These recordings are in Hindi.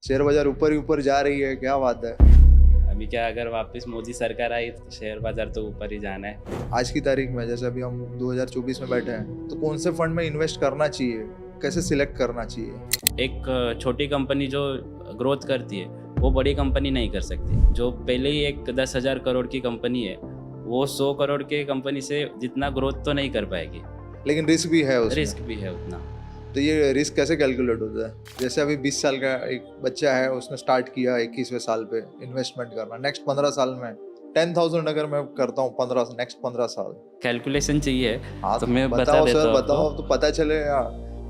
शेयर बाजार ऊपर ही ऊपर जा रही है, क्या बात है। अभी क्या अगर वापस मोदी सरकार आई तो शेयर बाजार तो ऊपर ही जाना है। आज की तारीख में जैसे अभी हम 2024 में बैठे हैं, तो कौन से फंड में इन्वेस्ट करना चाहिए, कैसे सिलेक्ट करना चाहिए। एक छोटी कंपनी जो ग्रोथ करती है वो बड़ी कंपनी नहीं कर सकती। जो पहले ही एक 10,000 करोड़ की कंपनी है वो 100 करोड़ के कंपनी से जितना ग्रोथ तो नहीं कर पाएगी। लेकिन रिस्क भी है उसमें। रिस्क भी है उतना। तो ये रिस्क कैसे कैलकुलेट होता है। जैसे अभी 20 साल का एक बच्चा है, उसने स्टार्ट किया 21वें साल पे इन्वेस्टमेंट करना, नेक्स्ट 15 साल में 10,000 अगर मैं करता हूँ 15 नेक्स्ट 15 साल। कैलकुलेशन चाहिए। हाँ तो मैं बता बताओ देता सर, हूँ बताओ आपको। तो पता चले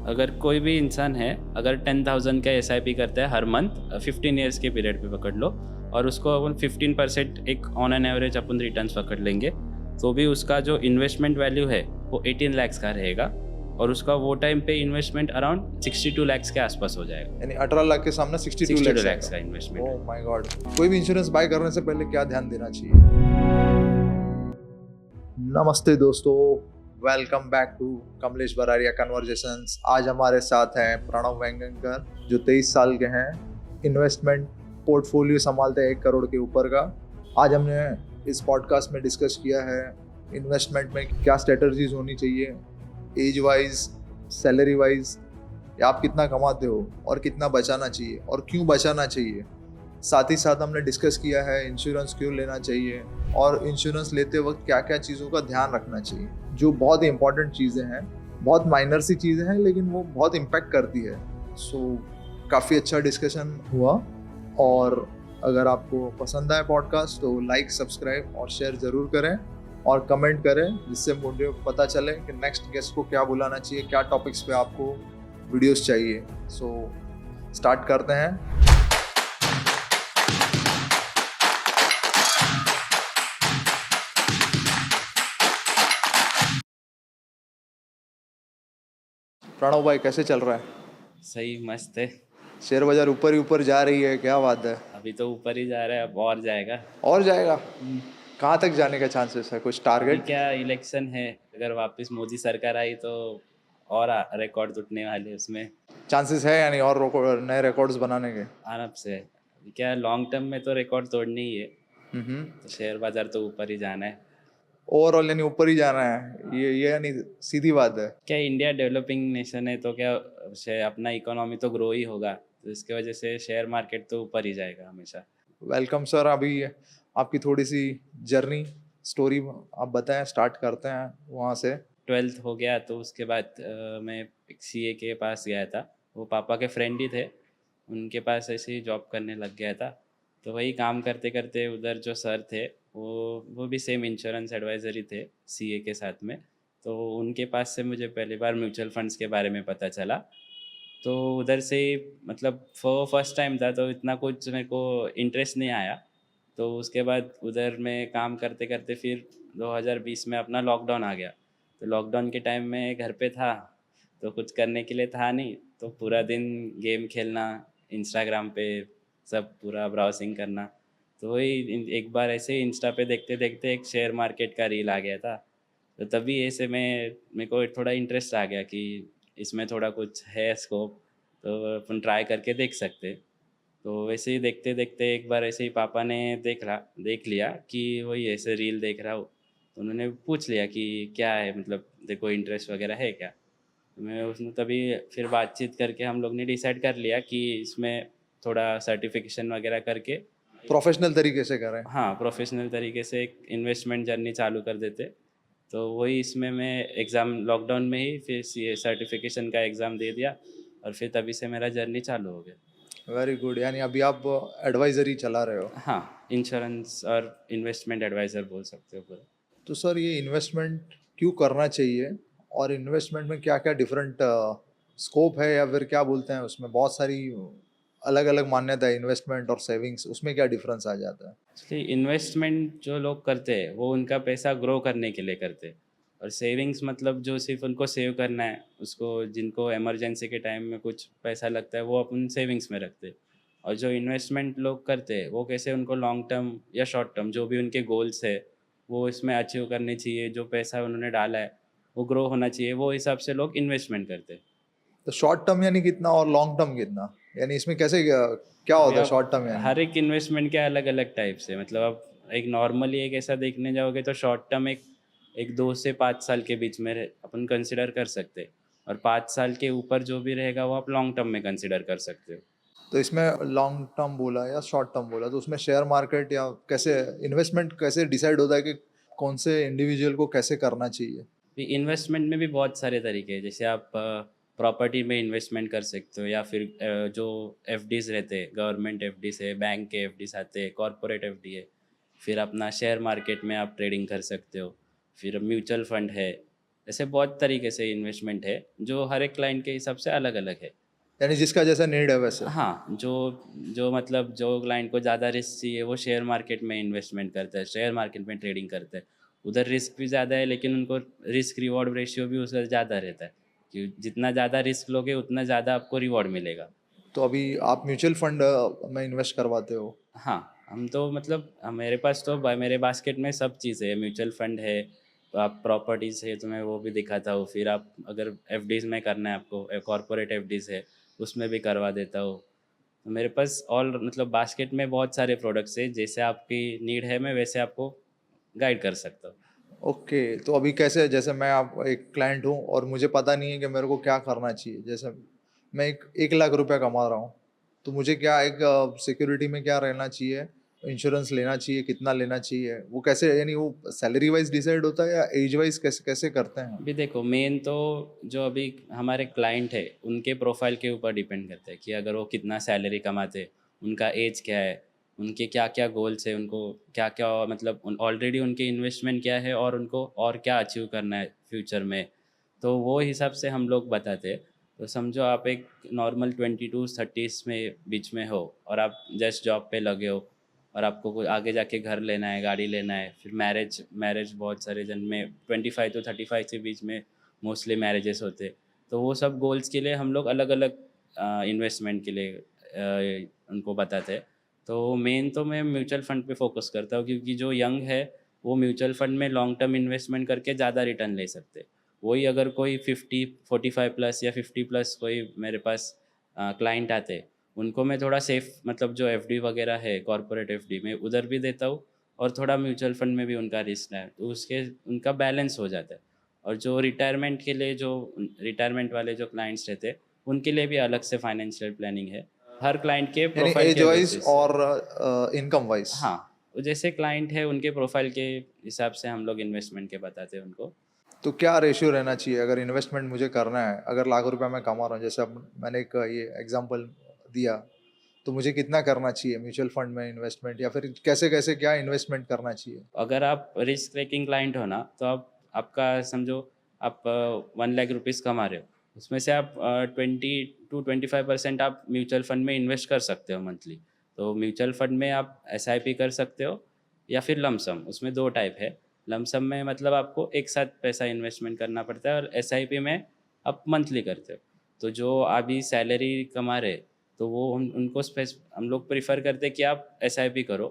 अगर कोई भी इंसान है अगर 10,000 का SIP करता है हर मंथ 15 ईयर्स के पीरियड पे पकड़ लो और उसको अपन 15% एक on an average upon returns पकड़ लेंगे तो भी उसका जो इन्वेस्टमेंट वैल्यू है वो 18 लाख का रहेगा और उसका वो टाइम पे इन्वेस्टमेंट अराउंड 62 लाख के आसपास हो जाएगा। यानी 18 लाख के सामने 62 62 लाख लाख का इन्वेस्टमेंट। Oh my God. कोई भी इंश्योरेंस बाय करने से पहले क्या ध्यान देना चाहिए। नमस्ते दोस्तों, welcome back to Kamlesh Bararia conversations. आज हमारे साथ हैं प्रणव वेंगकर जो 23 साल के हैं, इन्वेस्टमेंट पोर्टफोलियो संभालते हैं 1 करोड़ के ऊपर का। आज हमने इस पॉडकास्ट में डिस्कस किया है इन्वेस्टमेंट में क्या स्ट्रेटजीज होनी चाहिए, एज वाइज, सैलरी वाइज, या आप कितना कमाते हो और कितना बचाना चाहिए और क्यों बचाना चाहिए। साथ ही साथ हमने डिस्कस किया है इंश्योरेंस क्यों लेना चाहिए और इंश्योरेंस लेते वक्त क्या क्या चीज़ों का ध्यान रखना चाहिए, जो बहुत ही इंपॉर्टेंट चीज़ें हैं। बहुत माइनर सी चीज़ें हैं लेकिन वो बहुत इम्पैक्ट करती है। सो काफ़ी अच्छा डिस्कशन हुआ और अगर आपको पसंद आए पॉडकास्ट तो लाइक, सब्सक्राइब और शेयर ज़रूर करें और कमेंट करें, जिससे मुझे पता चले कि नेक्स्ट गेस्ट को क्या बुलाना चाहिए, क्या टॉपिक्स पे आपको वीडियोस चाहिए। सो स्टार्ट करते हैं। प्रणव भाई कैसे चल रहा है। सही मस्त है। शेयर बाजार ऊपर ही ऊपर जा रही है, क्या बात है। अभी तो ऊपर ही जा रहा है, अब और जाएगा। और जाएगा। कहाँ तक जाने का चांसेस है, कुछ अभी टारगेट। क्या इलेक्शन है, अगर वापस मोदी सरकार आई तो और रिकॉर्ड टूटने वाले उसमें चांसेस है यानी और नए रिकॉर्ड्स बनाने के। आराम से। अभी क्या लॉन्ग टर्म में तो रिकॉर्ड तोड़नी ही है। हम्म। तो शेयर बाजार तो ऊपर ही जाना है। ओवरऑल यानी ऊपर ही जाना है, ये यानी सीधी बात है। क्या इंडिया डेवलपिंग नेशन है तो क्या अपना इकोनॉमी तो ग्रो ही होगा, तो इसके वजह से शेयर मार्केट तो ऊपर ही जाएगा हमेशा। Welcome sir. अभी आपकी थोड़ी सी जर्नी स्टोरी आप बताएं, स्टार्ट करते हैं वहाँ से। 12th हो गया तो उसके बाद मैं एक CA के पास गया था। वो पापा के फ्रेंड ही थे, उनके पास ऐसे ही जॉब करने लग गया था। तो वही काम करते करते उधर जो सर थे वो भी सेम इंश्योरेंस एडवाइज़र ही थे CA के साथ में। तो उनके पास से मुझे पहली बार म्यूचुअल फंड्स के बारे में पता चला। तो उधर से ही मतलब फर्स्ट टाइम था तो इतना कुछ मेरे को इंटरेस्ट नहीं आया। तो उसके बाद उधर में काम करते करते फिर 2020 में अपना लॉकडाउन आ गया। तो लॉकडाउन के टाइम में घर पे था तो कुछ करने के लिए था नहीं, तो पूरा दिन गेम खेलना, इंस्टाग्राम पे सब पूरा ब्राउजिंग करना। तो वही एक बार ऐसे इंस्टा पे देखते देखते एक शेयर मार्केट का रील आ गया था। तो तभी ऐसे मेरे को थोड़ा इंटरेस्ट आ गया कि इसमें थोड़ा कुछ है स्कोप, तो अपन ट्राई करके देख सकते। तो वैसे ही देखते देखते एक बार ऐसे ही पापा ने देख लिया कि वही ऐसे रील देख रहा हूँ। तो उन्होंने पूछ लिया कि क्या है, मतलब देखो इंटरेस्ट वगैरह है क्या। तो मैं उसने तभी फिर बातचीत करके हम लोग ने डिसाइड कर लिया कि इसमें थोड़ा सर्टिफिकेशन वगैरह करके प्रोफेशनल तरीके से करें। हाँ प्रोफेशनल तरीके से एक इन्वेस्टमेंट जर्नी चालू कर देते। तो वही इसमें मैं एग्ज़ाम लॉकडाउन में ही फिर CA सर्टिफिकेशन का एग्ज़ाम दे दिया और फिर तभी से मेरा जर्नी चालू हो गया। Very good. यानी अभी आप एडवाइजरी चला रहे हो। हाँ, इंश्योरेंस और इन्वेस्टमेंट एडवाइज़र बोल सकते हो पूरा। तो सर ये इन्वेस्टमेंट क्यों करना चाहिए और इन्वेस्टमेंट में क्या क्या डिफरेंट स्कोप है, या फिर क्या बोलते हैं उसमें बहुत सारी अलग अलग मान्यता है, इन्वेस्टमेंट और सेविंग्स, उसमें क्या डिफरेंस आ जाता है। एक्चुअली इन्वेस्टमेंट जो लोग करते हैं वो उनका पैसा ग्रो करने के लिए करते हैं। और सेविंग्स मतलब जो सिर्फ उनको सेव करना है, उसको जिनको इमरजेंसी के टाइम में कुछ पैसा लगता है वो अपन सेविंग्स में रखते हैं। और जो इन्वेस्टमेंट लोग करते हैं वो कैसे उनको लॉन्ग टर्म या शॉर्ट टर्म जो भी उनके गोल्स है वो इसमें अचीव करने चाहिए, जो पैसा उन्होंने डाला है वो ग्रो होना चाहिए, वो हिसाब से लोग इन्वेस्टमेंट करते हैं। तो शॉर्ट टर्म यानी कितना और लॉन्ग टर्म कितना, यानी इसमें कैसे क्या अभी होता है आप शॉर्ट टर्म यानी? हर एक इन्वेस्टमेंट के अलग अलग टाइप्स है, मतलब आप एक नॉर्मली एक ऐसा देखने जाओगे तो शॉर्ट टर्म एक एक 2 से 5 साल के बीच में अपन कंसिडर कर सकते हैं, और 5 साल के ऊपर जो भी रहेगा वो आप लॉन्ग टर्म में कंसिडर कर सकते हो। तो इसमें लॉन्ग टर्म बोला या शॉर्ट टर्म बोला, तो उसमें शेयर मार्केट या कैसे इन्वेस्टमेंट कैसे डिसाइड होता है कि कौन से इंडिविजुअल को कैसे करना चाहिए? इन्वेस्टमेंट में भी बहुत सारे तरीके हैं, जैसे आप प्रॉपर्टी में इन्वेस्टमेंट कर सकते हो, या फिर जो एफडीज रहते हैं, गवर्नमेंट एफडीज है, बैंक के एफडीज आते हैं, कॉरपोरेट एफडी है। फिर अपना शेयर मार्केट में आप ट्रेडिंग कर सकते हो। फिर म्यूचुअल फंड है। ऐसे बहुत तरीके से इन्वेस्टमेंट है जो हर एक क्लाइंट के हिसाब से अलग अलग है। यानी जिसका जैसा नीड है वैसे। हाँ, जो जो मतलब जो क्लाइंट को ज़्यादा रिस्क चाहिए वो शेयर मार्केट में इन्वेस्टमेंट करता है, शेयर मार्केट में ट्रेडिंग करता है। उधर रिस्क भी ज़्यादा है, लेकिन उनको रिस्क रिवॉर्ड रेशियो भी उसका ज़्यादा रहता है, कि जितना ज़्यादा रिस्क लोगे उतना ज़्यादा आपको रिवॉर्ड मिलेगा। तो अभी आप म्यूचुअल फंड में इन्वेस्ट करवाते हो? हाँ, हम तो मतलब मेरे पास तो मेरे बास्केट में सब चीज़ है, म्यूचुअल फंड है, आप प्रॉपर्टीज़ है तो मैं वो भी दिखाता हूँ। फिर आप अगर एफडीज़ में करना है आपको, कॉरपोरेट एफडीज़ है, उसमें भी करवा देता हूँ। तो मेरे पास ऑल मतलब बास्केट में बहुत सारे प्रोडक्ट्स हैं, जैसे आपकी नीड है मैं वैसे आपको गाइड कर सकता हूँ। ओके, तो अभी कैसे, जैसे मैं आप एक क्लाइंट हूँ और मुझे पता नहीं है कि मेरे को क्या करना चाहिए, जैसे मैं 1 लाख रुपया कमा रहा हूँ, तो मुझे क्या एक सिक्योरिटी में क्या रहना चाहिए, इंश्योरेंस लेना चाहिए, कितना लेना चाहिए, वो कैसे, यानी वो सैलरी वाइज डिसाइड होता है या एज वाइज कैसे कैसे करते हैं? अभी देखो, मेन तो जो अभी हमारे क्लाइंट है उनके प्रोफाइल के ऊपर डिपेंड करता है कि अगर वो कितना सैलरी कमाते हैं, उनका एज क्या है, उनके क्या क्या गोल्स है, उनको क्या क्या मतलब ऑलरेडी उनके इन्वेस्टमेंट क्या है, और उनको और क्या अचीव करना है फ्यूचर में। तो वो हिसाब से हम लोग बताते हैं। तो समझो आप एक नॉर्मल 22-30 में बीच में हो, और आप जस्ट जॉब पे लगे हो, और आपको कोई आगे जाके घर लेना है, गाड़ी लेना है, फिर मैरिज मैरिज बहुत सारे जन में 25 to 35 के बीच में मोस्टली मैरिजेस होते हैं। तो वो सब गोल्स के लिए हम लोग अलग अलग इन्वेस्टमेंट के लिए उनको बताते हैं। तो मेन तो मैं म्यूचुअल फंड पे फोकस करता हूँ, क्योंकि जो यंग है वो म्यूचुअल फंड में लॉन्ग टर्म इन्वेस्टमेंट करके ज़्यादा रिटर्न ले सकते हैं। वही अगर कोई 45 प्लस या 50 प्लस कोई मेरे पास क्लाइंट आते हैं, उनको मैं थोड़ा सेफ मतलब जो एफडी वगैरह है, कॉरपोरेट एफडी में उधर भी देता हूँ, और थोड़ा म्यूचुअल फंड में भी उनका रिस्क है, तो उसके उनका बैलेंस हो जाता है। और जो रिटायरमेंट के लिए जो रिटायरमेंट वाले जो क्लाइंट्स रहते हैं, उनके लिए भी अलग से फाइनेंशियल प्लानिंग है, हर क्लाइंट के यानी प्रोफाइल एज के वाइज बेसिस से। और इनकम वाइज? हाँ, वो जैसे क्लाइंट है उनके प्रोफाइल के हिसाब से हम लोग इन्वेस्टमेंट के बताते हैं उनको। तो क्या रेशियो रहना चाहिए अगर इन्वेस्टमेंट मुझे करना है, अगर लाख रुपया मैं कमा रहा हूँ, जैसे अब मैंने एक ये एग्जांपल दिया, तो मुझे कितना करना चाहिए म्यूचुअल फंड में इन्वेस्टमेंट, या फिर कैसे कैसे क्या इन्वेस्टमेंट करना चाहिए? अगर आप रिस्क टेकिंग क्लाइंट हो ना, तो आप आपका समझो आप 1 लाख रुपीज़ कमा रहे हो, उसमें से आप 20 to 25% आप म्यूचुअल फंड में इन्वेस्ट कर सकते हो मंथली। तो म्यूचुअल फंड में आप एसआईपी कर सकते हो, या फिर लमसम, उसमें दो टाइप है। लमसम में मतलब आपको एक साथ पैसा इन्वेस्टमेंट करना पड़ता है, और एसआईपी में आप मंथली करते हो। तो जो अभी सैलरी कमा रहे, तो वो उनको हम लोग प्रिफर करते हैं कि आप एसआईपी करो।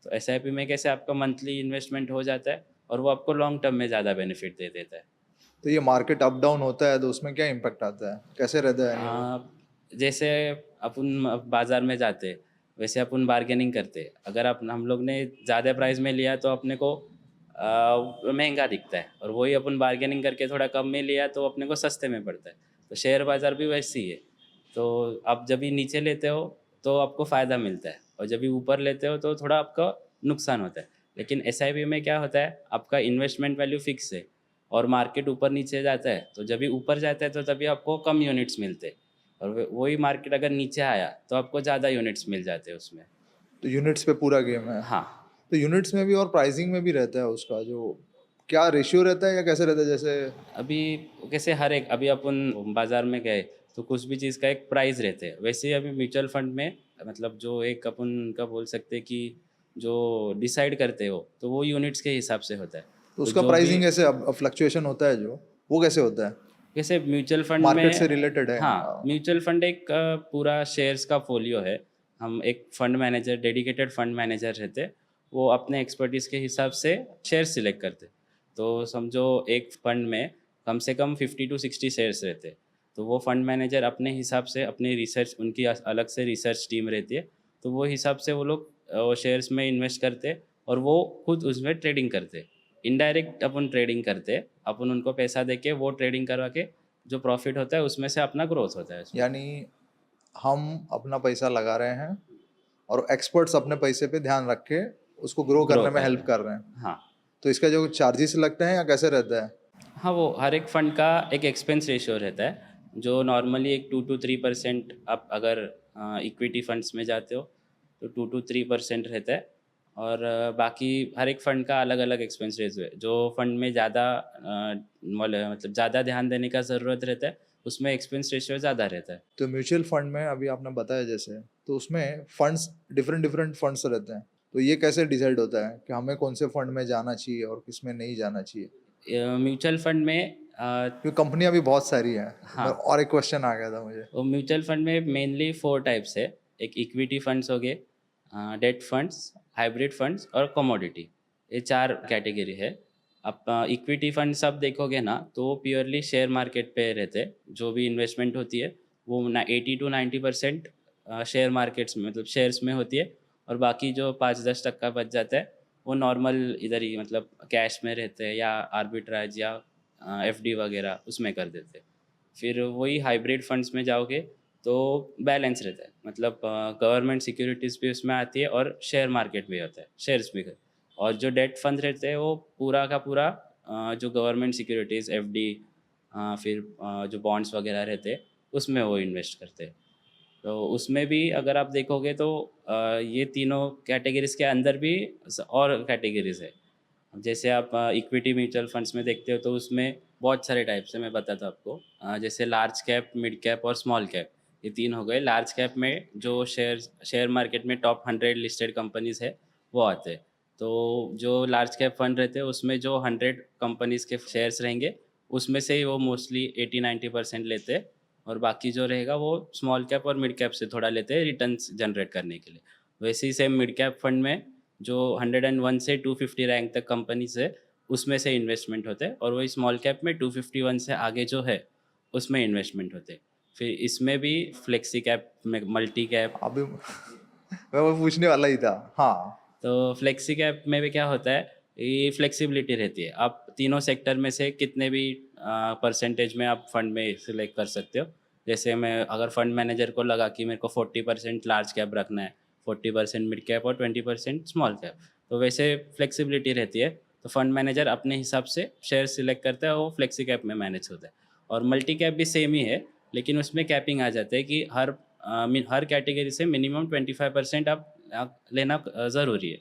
तो एसआईपी में कैसे आपका मंथली इन्वेस्टमेंट हो जाता है, और वो आपको लॉन्ग टर्म में ज़्यादा बेनिफिट दे देता है। तो ये मार्केट अप डाउन होता है तो उसमें क्या इम्पैक्ट आता है, कैसे रहता है यानी वो? आ, जैसे अपन बाज़ार में जाते, वैसे अपन बार्गेनिंग करते। अगर आप हम लोग ने ज़्यादा प्राइस में लिया तो अपने को महंगा दिखता है, और वही अपन बार्गेनिंग करके थोड़ा कम में लिया तो अपने को सस्ते में पड़ता है। तो शेयर बाज़ार भी वैसी ही है। तो आप जब भी नीचे लेते हो तो आपको फ़ायदा मिलता है, और जब भी ऊपर लेते हो तो थोड़ा आपका नुकसान होता है। लेकिन एसआईपी में क्या होता है, आपका इन्वेस्टमेंट वैल्यू फिक्स है, और मार्केट ऊपर नीचे जाता है, तो जब भी ऊपर जाता है तो तभी आपको कम यूनिट्स मिलते हैं, और वही मार्केट अगर नीचे आया तो आपको ज़्यादा यूनिट्स मिल जाते हैं उसमें। तो यूनिट्स पे पूरा गेम है? हाँ, तो यूनिट्स में भी और प्राइसिंग में भी रहता है उसका, जो क्या रेशियो रहता है या कैसे रहता है, जैसे? अभी कैसे हर एक अभी अपन बाज़ार में गए तो कुछ भी चीज़ का एक प्राइस रहते हैं, वैसे ही अभी म्यूचुअल फंड में मतलब जो एक अपन का बोल सकते हैं कि जो डिसाइड करते हो तो वो यूनिट्स के हिसाब से होता है। तो तो उसका जो भी प्राइसिंग कैसे, अब फ्लक्चुएशन होता है जो, वो कैसे होता है? जैसे म्यूचुअल फंड मार्केट से में, रिलेटेड है? हाँ, म्यूचुअल फंड एक पूरा शेयर्स का फोलियो है। हम एक fund manager, dedicated fund manager रहते, वो अपने एक्सपर्टीज़ के हिसाब से शेयर सिलेक्ट करते। तो समझो एक फंड में कम से कम 50 to 60 शेयर्स रहते। तो वो फंड मैनेजर अपने हिसाब से अपनी रिसर्च, उनकी अलग से रिसर्च टीम रहती है, तो वो हिसाब से वो लोग शेयर्स में इन्वेस्ट करते और वो खुद उसमें ट्रेडिंग करते। इनडायरेक्ट अपन ट्रेडिंग करते, अपन उनको पैसा देके वो ट्रेडिंग करवा के जो प्रॉफिट होता है उसमें से अपना ग्रोथ होता है उसमें। यानी हम अपना पैसा लगा रहे हैं और एक्सपर्ट्स अपने पैसे पे ध्यान रख के उसको ग्रो ग्रो करने में कर रहे हेल्प हैं। कर रहे हैं। हाँ। तो इसका जो चार्जेस लगते हैं या कैसे रहता है? हाँ, वो हर एक फंड का एक एक्सपेंस रेशियो रहता है, जो नॉर्मली एक 2 to 3% आप अगर इक्विटी फंड्स में जाते हो तो 2 to 3% रहता है। और बाकी हर एक फंड का अलग अलग एक्सपेंस रेशियो है। जो फंड में ज़्यादा मतलब ज़्यादा ध्यान देने का ज़रूरत रहता है उसमें एक्सपेंस रेशियो ज़्यादा रहता है। तो म्यूचुअल फंड में अभी आपने बताया जैसे, तो उसमें फंड्स डिफरेंट डिफरेंट फंड्स रहते हैं, तो ये कैसे डिसाइड होता है कि हमें कौन से फंड में जाना चाहिए और किस में नहीं जाना चाहिए? म्यूचुअल फंड में क्योंकि कंपनियां भी बहुत सारी हैं। हाँ, और एक क्वेश्चन आ गया था मुझे। वो म्यूचुअल फंड में मेनली 4 टाइप्स है। एक इक्विटी फंड्स हो गए, डेट फंड्स, हाइब्रिड फंड्स और कमोडिटी। ये 4 कैटेगरी है। आप इक्विटी फंड सब देखोगे ना तो वो प्योरली शेयर मार्केट पे रहते हैं। जो भी इन्वेस्टमेंट होती है वो ना 80 to 90% शेयर मार्केट्स में मतलब शेयर्स में होती है, और बाकी जो 5-10% बच जाता है वो नॉर्मल इधर ही मतलब कैश में रहते हैं या आर्बिट्राज या एफडी वगैरह उसमें कर देते हैं। फिर वही हाइब्रिड फंड्स में जाओगे तो बैलेंस रहता है, मतलब गवर्नमेंट सिक्योरिटीज़ भी उसमें आती है और शेयर मार्केट भी होता है, शेयर्स भी। और जो डेट फंड रहते हैं वो पूरा का पूरा जो गवर्नमेंट सिक्योरिटीज़ एफडी, फिर जो बॉन्ड्स वगैरह रहते हैं उसमें वो इन्वेस्ट करते हैं। तो उसमें भी अगर आप देखोगे तो ये तीनों कैटेगरीज़ के अंदर भी और कैटेगरीज़ है। जैसे आप इक्विटी म्यूचुअल फंड्स में देखते हो तो उसमें बहुत सारे टाइप्स हैं, मैं बताता हूँ आपको। जैसे लार्ज कैप, मिड कैप और स्मॉल कैप, ये 3 हो गए। लार्ज कैप में जो शेयर मार्केट में टॉप 100 लिस्टेड कंपनीज़ है वो आते हैं। तो जो लार्ज कैप फंड रहते हैं उसमें जो 100 कंपनीज़ के शेयर्स रहेंगे उसमें से ही वो मोस्टली 80-90% लेते हैं, और बाकी जो रहेगा वो स्मॉल कैप और मिड कैप से थोड़ा लेते हैं रिटर्न्स जनरेट करने के लिए। वैसे ही सेम मिड कैप फंड में जो 101 से 250 रैंक तक कंपनीज है उसमें से इन्वेस्टमेंट होते हैं, और वही स्मॉल कैप में 251 से आगे जो है उसमें इन्वेस्टमेंट होते हैं। फिर इसमें भी फ्लेक्सी कैप में मल्टी कैप। अभी मैं वो पूछने वाला ही था। हाँ। तो फ्लेक्सी कैप में भी क्या होता है, ये फ्लेक्सिबिलिटी रहती है, आप तीनों सेक्टर में से कितने भी परसेंटेज में आप फंड में सिलेक्ट कर सकते हो। जैसे मैं अगर फंड मैनेजर को लगा कि मेरे को 40% लार्ज कैप रखना है, 40% मिड कैप और 20% स्मॉल कैप, तो वैसे फ्लेक्सिबिलिटी रहती है। तो फंड मैनेजर अपने हिसाब से शेयर सिलेक्ट करता है, वो फ्लेक्सी कैप में मैनेज होता है। और मल्टी कैप भी सेम ही है, लेकिन उसमें कैपिंग आ जाता है कि हर कैटेगरी से मिनिमम 25% आप लेना ज़रूरी है।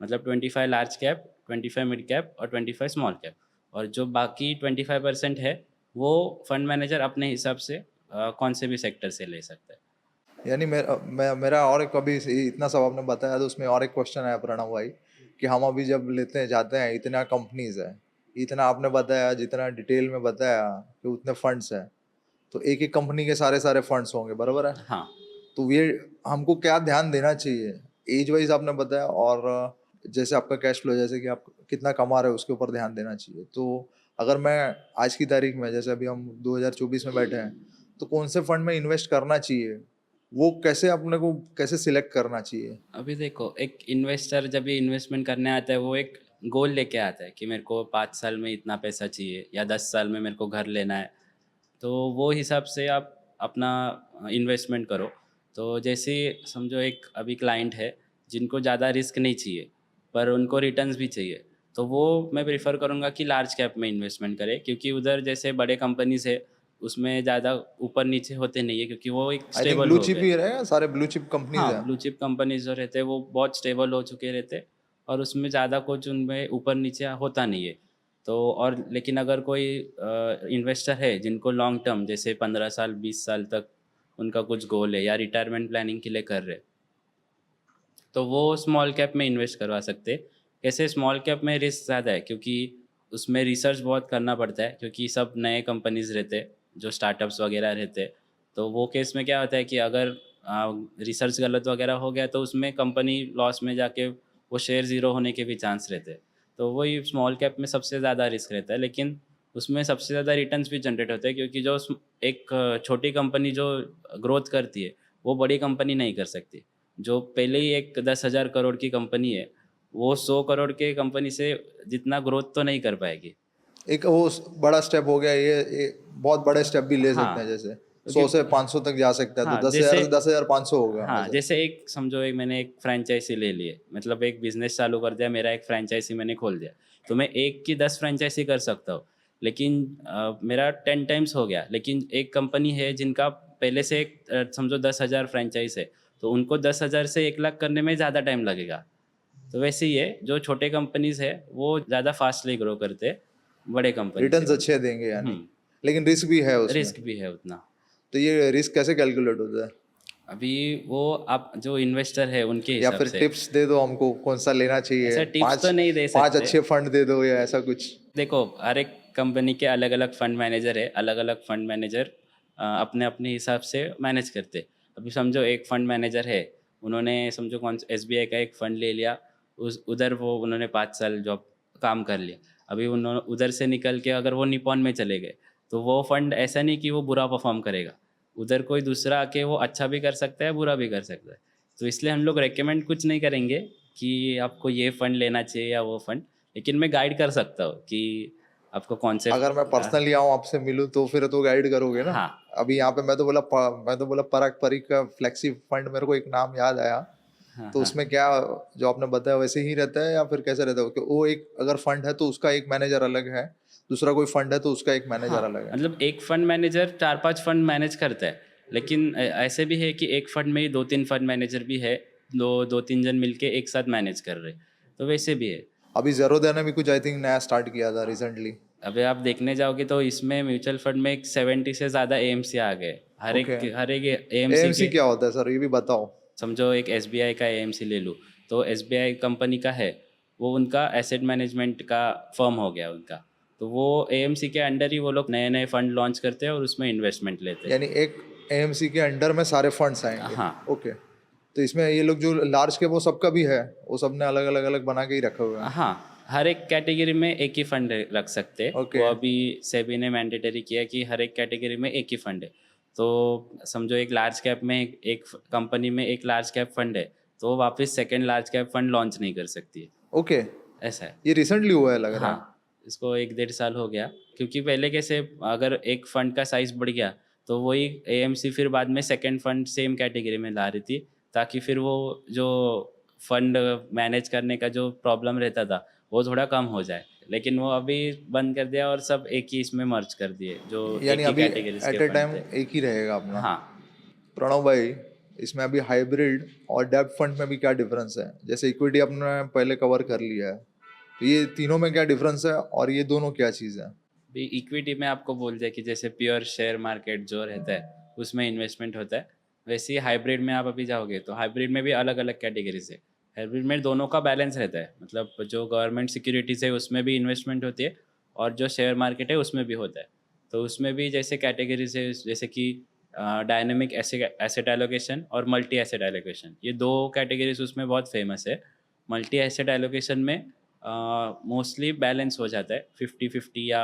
मतलब 25 लार्ज कैप, 25 मिड कैप और 25 स्मॉल कैप, और जो बाकी 25% है वो फंड मैनेजर अपने हिसाब से कौन से भी सेक्टर से ले सकता है। यानी मेरा और एक अभी इतना सब आपने बताया तो उसमें और एक क्वेश्चन है प्रणव भाई, कि हम अभी जब लेते हैं जाते हैं, इतना कंपनीज है, इतना आपने बताया, जितना डिटेल में बताया कि उतने फंड्स हैं, तो एक एक कंपनी के सारे सारे फंड्स होंगे, बराबर है? हाँ। तो ये हमको क्या ध्यान देना चाहिए? एज वाइज आपने बताया, और जैसे आपका कैश फ्लो, जैसे कि आप कितना कमा रहे हो उसके ऊपर ध्यान देना चाहिए। तो अगर मैं आज की तारीख में, जैसे अभी हम 2024 में बैठे हैं, तो कौन से फंड में इन्वेस्ट करना चाहिए, वो कैसे अपने को कैसे सिलेक्ट करना चाहिए? अभी देखो, एक इन्वेस्टर जब भी इन्वेस्टमेंट करने आता है वो एक गोल लेके आता है कि मेरे को 5 साल में इतना पैसा चाहिए या 10 साल में मेरे को घर लेना है। तो वो हिसाब से आप अपना इन्वेस्टमेंट करो। तो जैसे समझो एक अभी क्लाइंट है जिनको ज़्यादा रिस्क नहीं चाहिए पर उनको रिटर्न्स भी चाहिए, तो वो मैं प्रेफर करूँगा कि लार्ज कैप में इन्वेस्टमेंट करें, क्योंकि उधर जैसे बड़े कंपनीज है उसमें ज़्यादा ऊपर नीचे होते नहीं है, क्योंकि वो एक आई थिंक स्टेबल ब्लू हो चिप गए। ही रहेगा, सारे ब्लू चिप कंपनीज हाँ, हैं। ब्लू चिप कंपनीज जो रहते हैं वो बहुत स्टेबल हो चुके रहते हैं, और उसमें ज़्यादा कुछ उनमें ऊपर नीचे होता नहीं है। तो और लेकिन अगर कोई इन्वेस्टर है जिनको लॉन्ग टर्म जैसे 15 साल 20 साल तक उनका कुछ गोल है या रिटायरमेंट प्लानिंग के लिए कर रहे, तो वो स्मॉल कैप में इन्वेस्ट करवा सकते हैं। कैसे स्मॉल कैप में रिस्क ज़्यादा है क्योंकि उसमें रिसर्च बहुत करना पड़ता है, क्योंकि सब नए कंपनीज रहते हैं जो स्टार्टअप्स वगैरह रहते हैं। तो वो केस में क्या होता है कि अगर रिसर्च गलत वगैरह हो गया तो उसमें कंपनी लॉस में जाके वो शेयर ज़ीरो होने के भी चांस रहते हैं। तो वही स्मॉल कैप में सबसे ज़्यादा रिस्क रहता है, लेकिन उसमें सबसे ज़्यादा रिटर्न्स भी जनरेट होते हैं, क्योंकि जो एक छोटी कंपनी जो ग्रोथ करती है वो बड़ी कंपनी नहीं कर सकती। जो पहले ही एक 10,000 करोड़ की कंपनी है, वो 100 करोड़ के कंपनी से जितना ग्रोथ तो नहीं कर पाएगी। एक वो बड़ा स्टेप हो गया, ये बहुत बड़े स्टेप भी ले सकते हाँ, हैं, जैसे 100 क्योंकि से 500 तक जा सकता है, तो हाँ, 10,000 से 10,500 हो गया वहाँ हाँ, से। जैसे एक समझो, एक मैंने एक फ्रैंचाइज़ी ले ली है, मतलब एक बिज़नेस चालू कर दिया, मेरा एक फ्रैंचाइज़ी मैंने खोल दिया, तो मैं एक की 10 फ्रैंचाइज़ी कर सकता हूँ। लेकिन मेरा 10 टाइम्स हो गया, लेकिन एक कंपनी है जिनका पहले से एक समझो 10,000 फ्रैंचाइज़ है, तो उनको 10,000 से 1 लाख करने में ज़्यादा टाइम लगेगा। तो वैसे ही है, जो छोटे कंपनीज़ है, वो ज़्यादा फास्टली ग्रो करते हैं बड़े कंपनी से। रिटर्न्स अच्छे देंगे यानी, हुँ, लेकिन रिस्क भी है उसमें। रिस्क भी है उतना। तो ये रिस्क कैसे कैलकुलेट होता है? अभी वो आप जो इन्वेस्टर है उनके या हिसाब फिर से। टिप्स दे दो हमको, कौन सा लेना चाहिए? ऐसा टिप्स तो पाँच नहीं दे पाँच सकते। अच्छे फंड दे दो या ऐसा कुछ। देखो, हर एक कंपनी के अलग-अलग फंड मैनेजर है, अलग-अलग फंड मैनेजर अपने-अपने हिसाब से मैनेज करते हैं। अभी समझो एक फंड मैनेजर है, उन्होंने समझो कौन एसबीआई का एक फंड ले लिया, उस उधर वो उन्होंने 5 साल जॉब काम कर लिया। अभी उन्होंने उधर से निकल के अगर वो निपॉन में चले गए, तो वो फंड ऐसा नहीं कि वो बुरा परफ़ॉर्म करेगा। उधर कोई दूसरा आके वो अच्छा भी कर सकता है, बुरा भी कर सकता है। तो इसलिए हम लोग रिकमेंड कुछ नहीं करेंगे कि आपको ये फंड लेना चाहिए या वो फंड, लेकिन मैं गाइड कर सकता हूँ कि आपको कौन से अगर मैं पर्सनली आऊँ आपसे मिलूँ तो फिर तो गाइड करोगे ना? हाँ, अभी यहाँ पे मैं तो बोला पराग परी का फ्लेक्सी फंड, मेरे को एक नाम याद आया। हाँ, तो हाँ, उसमें क्या, जो आपने बताया वैसे ही रहता है या फिर कैसे रहता है? कि वो एक अगर फंड है तो उसका एक मैनेजर अलग है, दूसरा कोई फंड है तो उसका एक मैनेजर हाँ, अलग है। मतलब एक फंड मैनेजर 4-5 फंड मैनेज करता है, लेकिन ऐसे भी है कि एक फंड में ही 2-3 फंड मैनेजर भी है, 2-3 जन मिलके एक साथ मैनेज कर रहे हैं, तो वैसे भी है। अभी ज़ेरोधा ने भी कुछ आई थिंक नया स्टार्ट किया था रिसेंटली। अभी आप देखने जाओगे तो इसमें म्यूचुअल फंड में 70 से ज़्यादा एएमसी आ गए। ओके, हर एक एएमसी एएमसी के क्या होता है सर, ये भी बताओ। समझो एक एसबीआई का एएमसी ले लूँ, तो एसबीआई कंपनी का है, वो उनका एसेट मैनेजमेंट का फर्म हो गया उनका। तो वो एएमसी के अंडर ही वो लोग नए-नए फंड लॉन्च करते हैं और उसमें इन्वेस्टमेंट लेते हैं। यानी एक एएमसी के अंडर में सारे फंड्स आएंगे। हाँ, ओके, तो इसमें ये लोग जो लार्ज के वो सबका भी है, वो सब ने अलग अलग अलग बना के ही रखे हुए हैं। हाँ, हर एक कैटेगरी में एक ही फंड रख सकते हैं। वो ओके, अभी सेबी ने मैंडेटरी किया कि हर एक कैटेगरी में एक ही फंड है। तो समझो एक लार्ज कैप में एक कंपनी में एक लार्ज कैप फंड है, तो वो वापस second large cap fund launch नहीं कर सकती है, ओके, ऐसा है। ये रिसेंटली हुआ है लग रहा है। हाँ, इसको 1 डेढ़ साल हो गया, क्योंकि पहले कैसे अगर एक फंड का साइज़ बढ़ गया, तो वही एएमसी फिर बाद में सेकंड फंड सेम कैटेगरी में ला रही थी, ताकि फिर वो जो फंड मैनेज करने का जो प्रॉब्लम रहता था, वो थोड़ा कम हो जाए। लेकिन वो अभी बंद कर दिया और सब एक ही इसमें मर्ज कर दिए, जो यानी एक ही अभी कैटेगरीज़ के एट ए फंड टाइम थे। एक ही रहेगा अपना। हाँ, प्रणव भाई, इसमें अभी हाइब्रिड और डेब्ट फंड में भी क्या डिफरेंस है? जैसे इक्विटी अपने पहले कवर कर लिया है, तो ये तीनों में क्या डिफरेंस है और ये दोनों क्या चीज़ है? अभी इक्विटी में आपको बोल दिया कि जैसे प्योर शेयर मार्केट जो रहता है, उसमें इन्वेस्टमेंट होता है। वैसे ही हाइब्रिड में आप अभी जाओगे, तो हाइब्रिड में भी अलग-अलग कैटेगरीज़ है। हाइब्रिड में दोनों का बैलेंस रहता है, मतलब जो गवर्नमेंट सिक्योरिटीज़ है, उसमें भी इन्वेस्टमेंट होती है और जो शेयर मार्केट है, उसमें भी होता है। तो उसमें भी जैसे कैटेगरीज़ है, जैसे कि डायनामिक एसेट एलोकेशन और मल्टी एसेट एलोकेशन। ये 2 कैटेगरीज़ उसमें बहुत फेमस है। मल्टी एसेट एलोकेशन में मोस्टली बैलेंस हो जाता है 50-50, या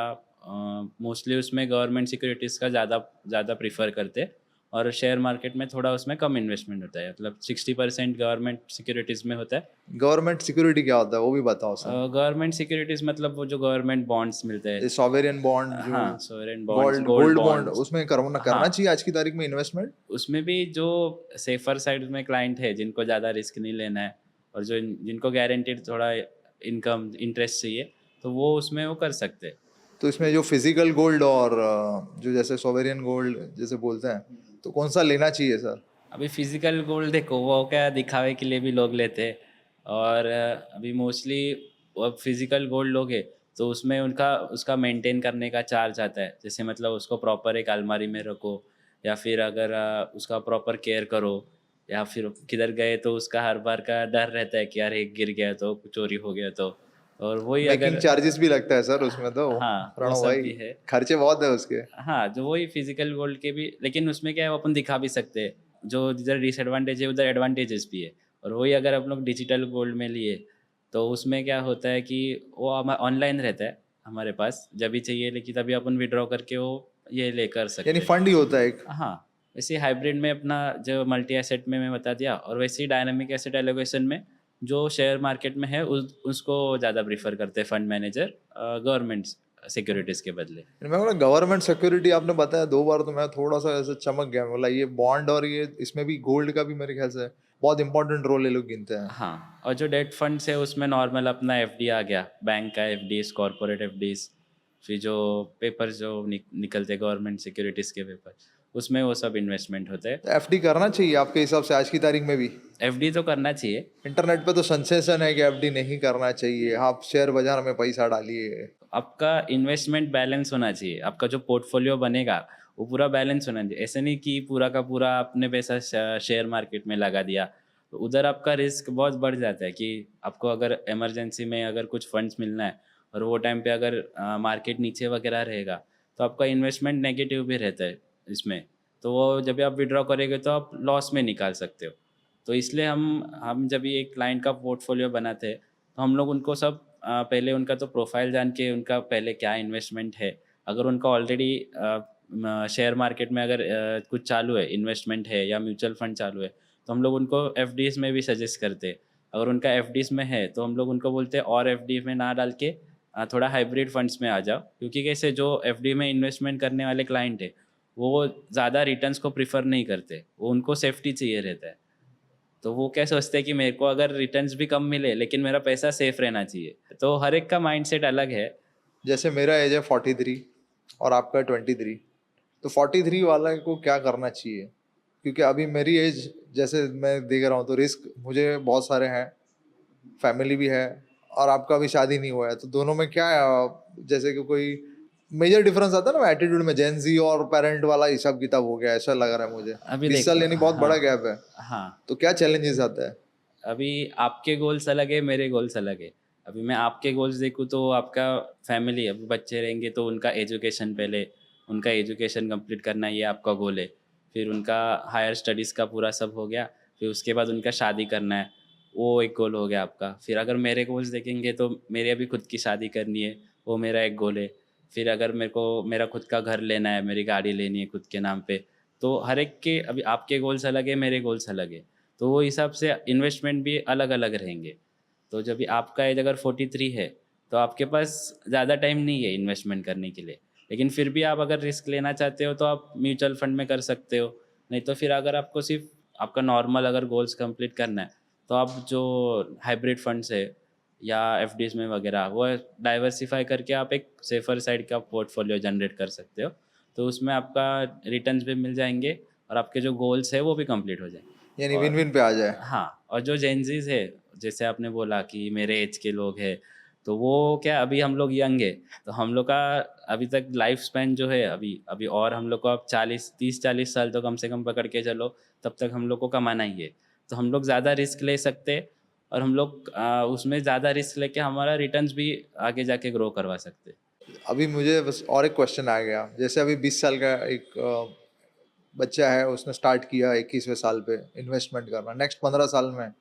मोस्टली उसमें गवर्नमेंट सिक्योरिटीज़ का ज़्यादा ज़्यादा प्रीफर करते हैं और शेयर मार्केट में थोड़ा उसमें कम इन्वेस्टमेंट होता है, मतलब 60% गवर्नमेंट सिक्योरिटीज़ में होता है। गवर्नमेंट सिक्योरिटी क्या होता है वो भी बताओ सर। गवर्नमेंट सिक्योरिटीज़ मतलब वो जो गवर्नमेंट बॉन्ड्स मिलते हैं। ये सॉवेरियन बॉन्ड, जो हाँ, sovereign bonds, gold gold gold bond, bonds. उसमें करना हाँ, करना चाहिए आज की तारीख में इन्वेस्टमेंट? उसमें भी जो सेफर साइड में क्लाइंट है, जिनको ज़्यादा रिस्क नहीं लेना है और जो जिनको गारंटीड थोड़ा इनकम इंटरेस्ट चाहिए, तो वो उसमें वो कर सकते हैं। तो इसमें जो फिजिकल गोल्ड और जो जैसे सॉवेरियन गोल्ड जैसे बोलते हैं, तो कौन सा लेना चाहिए सर? अभी फिजिकल गोल्ड देखो, वो क्या दिखावे के लिए भी लोग लेते हैं, और अभी मोस्टली वो फिजिकल गोल्ड लोगे तो उसमें उनका उसका मेंटेन करने का चार्ज आता है। जैसे मतलब उसको प्रॉपर एक अलमारी में रखो, या फिर अगर उसका प्रॉपर केयर करो, या फिर किधर गए तो उसका हर बार का डर रहता है कि यार एक गिर गया तो कुछ चोरी हो गया तो। और वही मेकिंग अगर चार्जेस भी लगता है सर उसमें तो, हाँ, वो प्रणव सब भाई, भी है। खर्चे बहुत है उसके। हाँ, जो वही फिजिकल गोल्ड के भी, लेकिन उसमें क्या है, वो अपन दिखा भी सकते हैं। जो जिधर डिसएडवांटेज है उधर एडवांटेजेस भी है। और वही अगर हम लोग डिजिटल गोल्ड में लिए, तो उसमें क्या होता है कि वो ऑनलाइन रहता है। हमारे पास, जब भी चाहिए लेकिन तभी अपन विड्रॉ करके वो ये ले कर सकते यानी हैं। फंड ही होता है एक। हाँ, वैसे हाइब्रिड में अपना जो मल्टी एसेट में मैं बता दिया, और वैसे ही डायनामिक एसेट एलोकेशन में जो शेयर मार्केट में है उसको ज़्यादा प्रीफर करते हैं फंड मैनेजर गवर्नमेंट सिक्योरिटीज़ के बदले। मैं बोला गवर्नमेंट सिक्योरिटी आपने बताया 2 बार, तो मैं थोड़ा सा ऐसे चमक गया। बोला ये बॉन्ड और ये इसमें भी गोल्ड का भी मेरे ख्याल से बहुत इंपॉर्टेंट रोल ये लोग गिनते हैं। हाँ, और जो डेट फंड्स है उसमें नॉर्मल अपना एफडी आ गया, बैंक का एफडीज, कॉरपोरेट एफडीज, फिर जो पेपर्स जो निकलते गवर्नमेंट सिक्योरिटीज़ के पेपर, उसमें वो सब इन्वेस्टमेंट होते हैं। तो एफडी करना चाहिए आपके हिसाब से आज की तारीख में भी? एफडी तो करना चाहिए। इंटरनेट पे तो सेंसेशन है कि एफडी नहीं करना चाहिए, आप शेयर बाजार में पैसा डालिए। आपका इन्वेस्टमेंट बैलेंस होना चाहिए, आपका जो पोर्टफोलियो बनेगा वो पूरा बैलेंस होना चाहिए। ऐसे नहीं कि पूरा का पूरा आपने पैसा शेयर मार्केट में लगा दिया, तो उधर आपका रिस्क बहुत बढ़ जाता है कि आपको अगर इमरजेंसी में अगर कुछ फंड्स मिलना है और वो टाइम पे अगर मार्केट नीचे वगैरह रहेगा, तो आपका इन्वेस्टमेंट नेगेटिव भी रहता है इसमें। तो वो जब भी आप विड्रॉ करेंगे तो आप लॉस में निकाल सकते हो। तो इसलिए हम जब ये एक क्लाइंट का पोर्टफोलियो बनाते हैं, तो हम लोग उनको सब पहले उनका तो प्रोफाइल जान के उनका पहले क्या इन्वेस्टमेंट है, अगर उनका ऑलरेडी शेयर मार्केट में अगर कुछ चालू है, इन्वेस्टमेंट है या म्यूचुअल फंड चालू है, तो हम लोग उनको एफडीज़ में भी सजेस्ट करते हैं। अगर उनका एफडीज़ में है तो हम लोग उनको बोलते हैं और एफडी में ना डाल के थोड़ा हाइब्रिड फंड्स में आ जाओ, क्योंकि कैसे जो एफडी में इन्वेस्टमेंट करने वाले क्लाइंट है वो ज़्यादा रिटर्न्स को प्रीफर नहीं करते, वो उनको सेफ्टी चाहिए रहता है। तो वो क्या सोचते हैं कि मेरे को अगर रिटर्न्स भी कम मिले लेकिन मेरा पैसा सेफ रहना चाहिए। तो हर एक का माइंडसेट अलग है। जैसे मेरा एज है 43 और आपका 23, तो 43 वाला को क्या करना चाहिए? क्योंकि अभी मेरी एज जैसे मैं देख रहा हूँ तो रिस्क मुझे बहुत सारे हैं, फैमिली भी है, और आपका भी शादी नहीं हुआ है, तो दोनों में क्या है? जैसे कि कोई मेजर डिफरेंस आता है ना एटीट्यूड में, जेन जी और पेरेंट वाला हिसाब किताब हो गया ऐसा लग रहा है मुझे। अभी 20 साल देखो, यानी बहुत बड़ा हाँ, गैप है। हाँ, तो क्या चैलेंजेस आता है? अभी आपके गोल्स अलग है, मेरे गोल्स अलग है। अभी मैं आपके गोल्स देखूँ तो आपका फैमिली, अभी बच्चे रहेंगे तो उनका एजुकेशन पहले, उनका एजुकेशन कंप्लीट करना ये आपका गोल है। फिर उनका हायर स्टडीज़ का पूरा सब हो गया, फिर उसके बाद उनका शादी करना है, वो एक गोल हो गया आपका। फिर अगर मेरे गोल्स देखेंगे तो मेरे अभी खुद की शादी करनी है, वो मेरा एक गोल है। फिर अगर मेरे को मेरा खुद का घर लेना है, मेरी गाड़ी लेनी है खुद के नाम पे, तो हर एक के अभी आपके गोल्स अलग है, मेरे गोल्स अलग है। तो वो हिसाब से इन्वेस्टमेंट भी अलग अलग रहेंगे। तो जब भी आपका एज अगर 43 है तो आपके पास ज़्यादा टाइम नहीं है इन्वेस्टमेंट करने के लिए, लेकिन फिर भी आप अगर रिस्क लेना चाहते हो तो आप म्यूचुअल फंड में कर सकते हो। नहीं तो फिर अगर आपको सिर्फ आपका नॉर्मल अगर गोल्स कंप्लीट करना है, तो आप जो हाइब्रिड फंड्स है या एफडीज में वगैरह, वो डाइवर्सिफाई करके आप एक सेफर साइड का पोर्टफोलियो जनरेट कर सकते हो। तो उसमें आपका रिटर्न्स भी मिल जाएंगे और आपके जो गोल्स है वो भी कंप्लीट हो जाएंगे। यानी विन और विन पे आ जाए। हाँ, और जो जेनजीज है, जैसे आपने बोला कि मेरे एज के लोग हैं, तो वो क्या अभी हम लोग यंग है, तो हम लोग का अभी तक लाइफ स्पैन जो है अभी अभी और हम लोग को अब 30-40 साल तो कम से कम पकड़ के चलो, तब तक हम लोग को कमाना ही है। तो हम लोग ज़्यादा रिस्क ले सकते हैं और हम लोग उसमें ज़्यादा रिस्क लेके हमारा रिटर्न्स भी आगे जाके ग्रो करवा सकते हैं। अभी मुझे बस और एक क्वेश्चन आ गया। जैसे अभी 20 साल का एक बच्चा है, उसने स्टार्ट किया 21वें साल पे इन्वेस्टमेंट करना, नेक्स्ट 15 साल में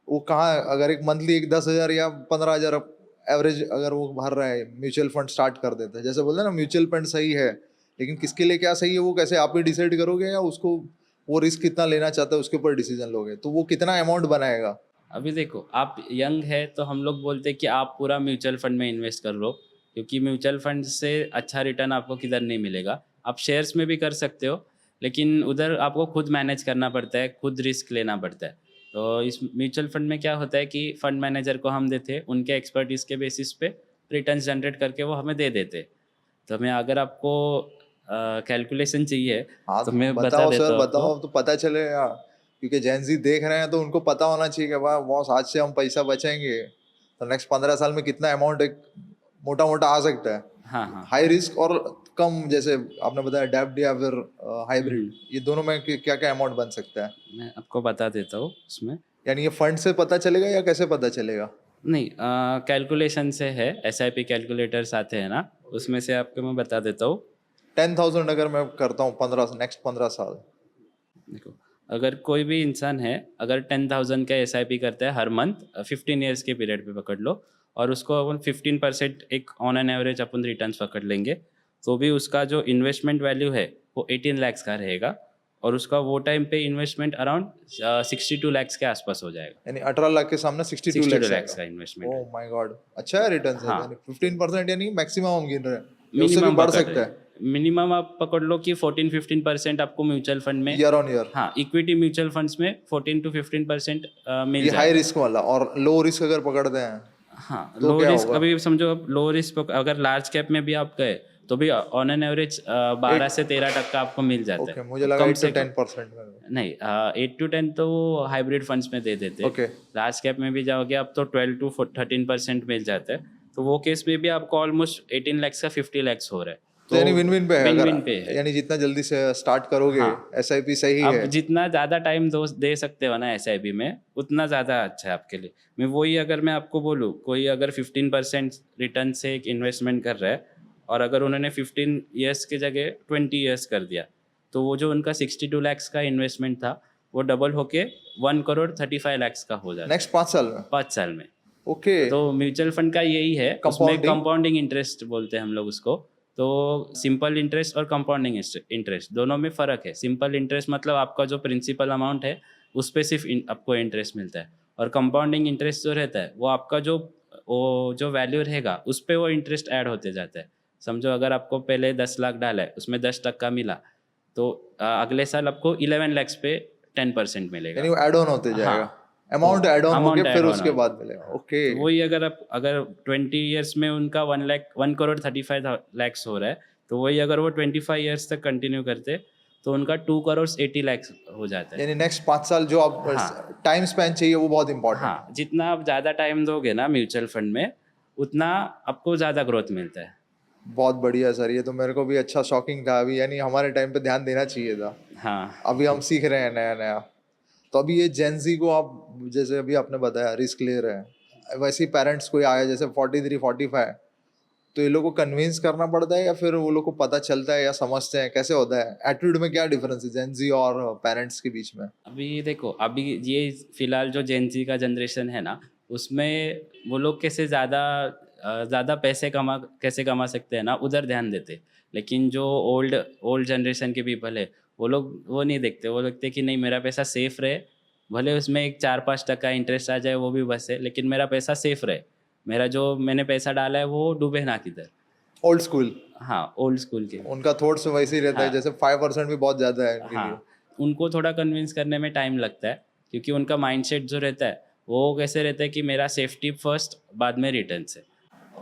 वो कहाँ, अगर एक मंथली एक 10,000 या 15,000 एवरेज अगर वो भर रहा है, म्यूचुअल फंड स्टार्ट कर देता है। जैसे बोलते हैं ना म्यूचुअल फंड सही है, लेकिन किसके लिए क्या सही है वो कैसे आप ही डिसाइड करोगे, या उसको वो रिस्क कितना लेना चाहता है उसके ऊपर डिसीजन लोगे? तो वो कितना अमाउंट बनाएगा? अभी देखो, आप यंग है तो हम लोग बोलते हैं कि आप पूरा म्यूचुअल फंड में इन्वेस्ट कर लो, क्योंकि म्यूचुअल फंड से अच्छा रिटर्न आपको किधर नहीं मिलेगा। आप शेयर्स में भी कर सकते हो, लेकिन उधर आपको खुद मैनेज करना पड़ता है, खुद रिस्क लेना पड़ता है। तो इस म्यूचुअल फंड में क्या होता है कि फंड मैनेजर को हम देते हैं, उनके एक्सपर्टीज़ के बेसिस पे रिटर्न्स जनरेट करके वो हमें दे देते हैं। तो मैं अगर आपको कैलकुलेशन चाहिए हाँ तो तो मैं बता बताओ देता सर, हूँ आपको। बताओ तो पता चलेगा। क्योंकि जेंजी देख रहे हैं तो उनको पता होना चाहिए कि वाह बॉस आज से हम पैसा बचाएंगे तो नेक्स्ट 15 साल में कितना अमाउंट एक मोटा मोटा आ सकता है। हाँ, हाँ। हाई रिस्क और कम, जैसे आपने बताया डेब्ट या फिर हाइब्रिड, हम्म, ये दोनों में क्या क्या अमाउंट बन सकता है? मैं आपको बता देता हूँ उसमें। यानी ये फंड से पता चलेगा या कैसे पता चलेगा? नहीं, कैलकुलेशन से है, एसआईपी कैलकुलेटर्स आते हैं ना, उसमें से आपको मैं बता देता हूँ। 10,000 अगर मैं करता हूँ 15 देखो, अगर कोई भी इंसान है, अगर 10,000 का एसआईपी करता है हर मंथ, 15 ईयर्स के पीरियड पे पकड़ लो, और उसको अपन 15% एक on an average upon returns पकड़ लेंगे, तो भी उसका जो इन्वेस्टमेंट वैल्यू है वो 18 लाख का रहेगा, और उसका वो टाइम पे इन्वेस्टमेंट अराउंड 62 लाख के आसपास हो जाएगा। यानी 18 लाख के सामने 62 62 लाख लाख का आएगा। इन्वेस्टमेंट ओह माय गॉड, अच्छा है रिटर्न है। हाँ। यानी 15% यानी मैक्सिमम हम गिन रहे हैं, या उससे भी मिनिमम बढ़ पकड़ सकता रहे है मिनिमम आप पकड़ लो कि 14-15% आपको म्यूचुअल फंड में, ईयर ऑन ईयर। हाँ, इक्विटी म्यूचुअल फंड्स में 14-15% मिल ये हाई जाता है। रिस्क वाला, और लो रिस्क अगर पकड़ते हैं हाँ, तो लो क्या रिस्क, होगा? अभी समझो अब लो रिस्क अगर लार्ज कैप में भी आप गए तो भी ऑन एन एवरेज 12 से 13% आपको मिल जाता ओके, है। मुझे तो लगा कम 8 से to कम 10% में। नहीं, 8-10 तो हाइब्रिड फंड्स में दे देते। ओके, लार्ज कैप में भी जाओगे आप तो 12-13% मिल जाता है। तो वो केस में भी आपको ऑलमोस्ट 18 लाख का 50 लाख हो रहा है, तो यानी विन विन पे है। विन अगर विन पे है। यानी जितना जल्दी से स्टार्ट करोगे, हाँ, एसआईपी सही आप है। जितना ज़्यादा टाइम दे सकते हो ना एसआईपी में, उतना ज़्यादा अच्छा है आपके लिए। मैं वही अगर मैं आपको बोलूँ, कोई अगर 15% रिटर्न से एक इन्वेस्टमेंट कर रहा है, और अगर उन्होंने 15 ईयर्स की जगह 20 ईयर्स कर दिया, तो वो जो उनका 62 लाख का इन्वेस्टमेंट था वो डबल होके 1,35,00,000 का हो जाता है नेक्स्ट 5 साल में। 5 साल में। ओके, तो म्यूचुअल फंड का यही है, उसमें कंपाउंडिंग। कंपाउंडिंग इंटरेस्ट बोलते हैं हम लोग उसको। तो सिंपल इंटरेस्ट और कंपाउंडिंग इंटरेस्ट दोनों में फ़र्क है। सिंपल इंटरेस्ट मतलब आपका जो प्रिंसिपल अमाउंट है उस पर सिर्फ आपको इंटरेस्ट मिलता है, और कंपाउंडिंग इंटरेस्ट जो रहता है वो आपका जो वैल्यू रहेगा उस पर वो इंटरेस्ट ऐड होते जाता है। समझो अगर आपको पहले 10 लाख डाला है, उसमें 10% मिला, तो अगले साल आपको 11 लाख पे 10% मिलेगा। यानी वो ऐड ऑन होते हाँ, जाएगा, अमाउंट ऐड ऑन होके अमाउंट फिर ऐड उसके होना। बाद मिलेगा। ओके, तो वही अगर 20 ईयर्स में उनका 1,35,00,000 हो रहा है, तो वही अगर वो 25 ईयर्स तक कंटिन्यू करते तो उनका 2,80,00,000 हो जाता है। यानी नेक्स्ट 5 साल जो हाँ, आप टाइम स्पैन चाहिए वो बहुत इंपॉर्टेंट हाँ, है। जितना आप ज़्यादा टाइम दोगे ना म्यूचुअल फंड में, उतना आपको ज़्यादा ग्रोथ मिलता है। बहुत बढ़िया सर, ये तो मेरे को भी अच्छा शॉकिंग था। अभी यानी हमारे टाइम पे ध्यान देना चाहिए था, हाँ, अभी हम सीख रहे हैं नया नया। तो अभी ये जेंजी को आप, जैसे अभी आपने बताया रिस्क ले रहे हैं, वैसे ही पेरेंट्स कोई आया जैसे 43-45, तो ये लोग को कन्विंस करना पड़ता है, या फिर वो लोग को पता चलता है या समझते हैं, कैसे होता है? एटीट्यूड में क्या डिफरेंस है जेंजी और पेरेंट्स के बीच में? अभी देखो, अभी ये फिलहाल जो जेन जी का जनरेशन है ना, उसमें वो लोग ज़्यादा पैसे कैसे कमा सकते हैं ना, उधर ध्यान देते। लेकिन जो ओल्ड जनरेशन के पीपल है, वो लोग वो नहीं देखते। वो देखते कि नहीं, मेरा पैसा सेफ रहे, भले उसमें एक 4-5% इंटरेस्ट आ जाए वो भी बस है, लेकिन मेरा पैसा सेफ रहे, मेरा जो मैंने पैसा डाला है वो डूबे ना किधर। ओल्ड स्कूल, हाँ, ओल्ड स्कूल के। उनका थॉट्स वैसे ही रहता है, हाँ, जैसे 5% भी बहुत ज्यादा है उनके लिए। हाँ, उनको थोड़ा कन्विंस करने में टाइम लगता है, क्योंकि उनका माइंडसेट जो रहता है वो कैसे रहता है कि मेरा सेफ्टी फर्स्ट, बाद में रिटर्न से।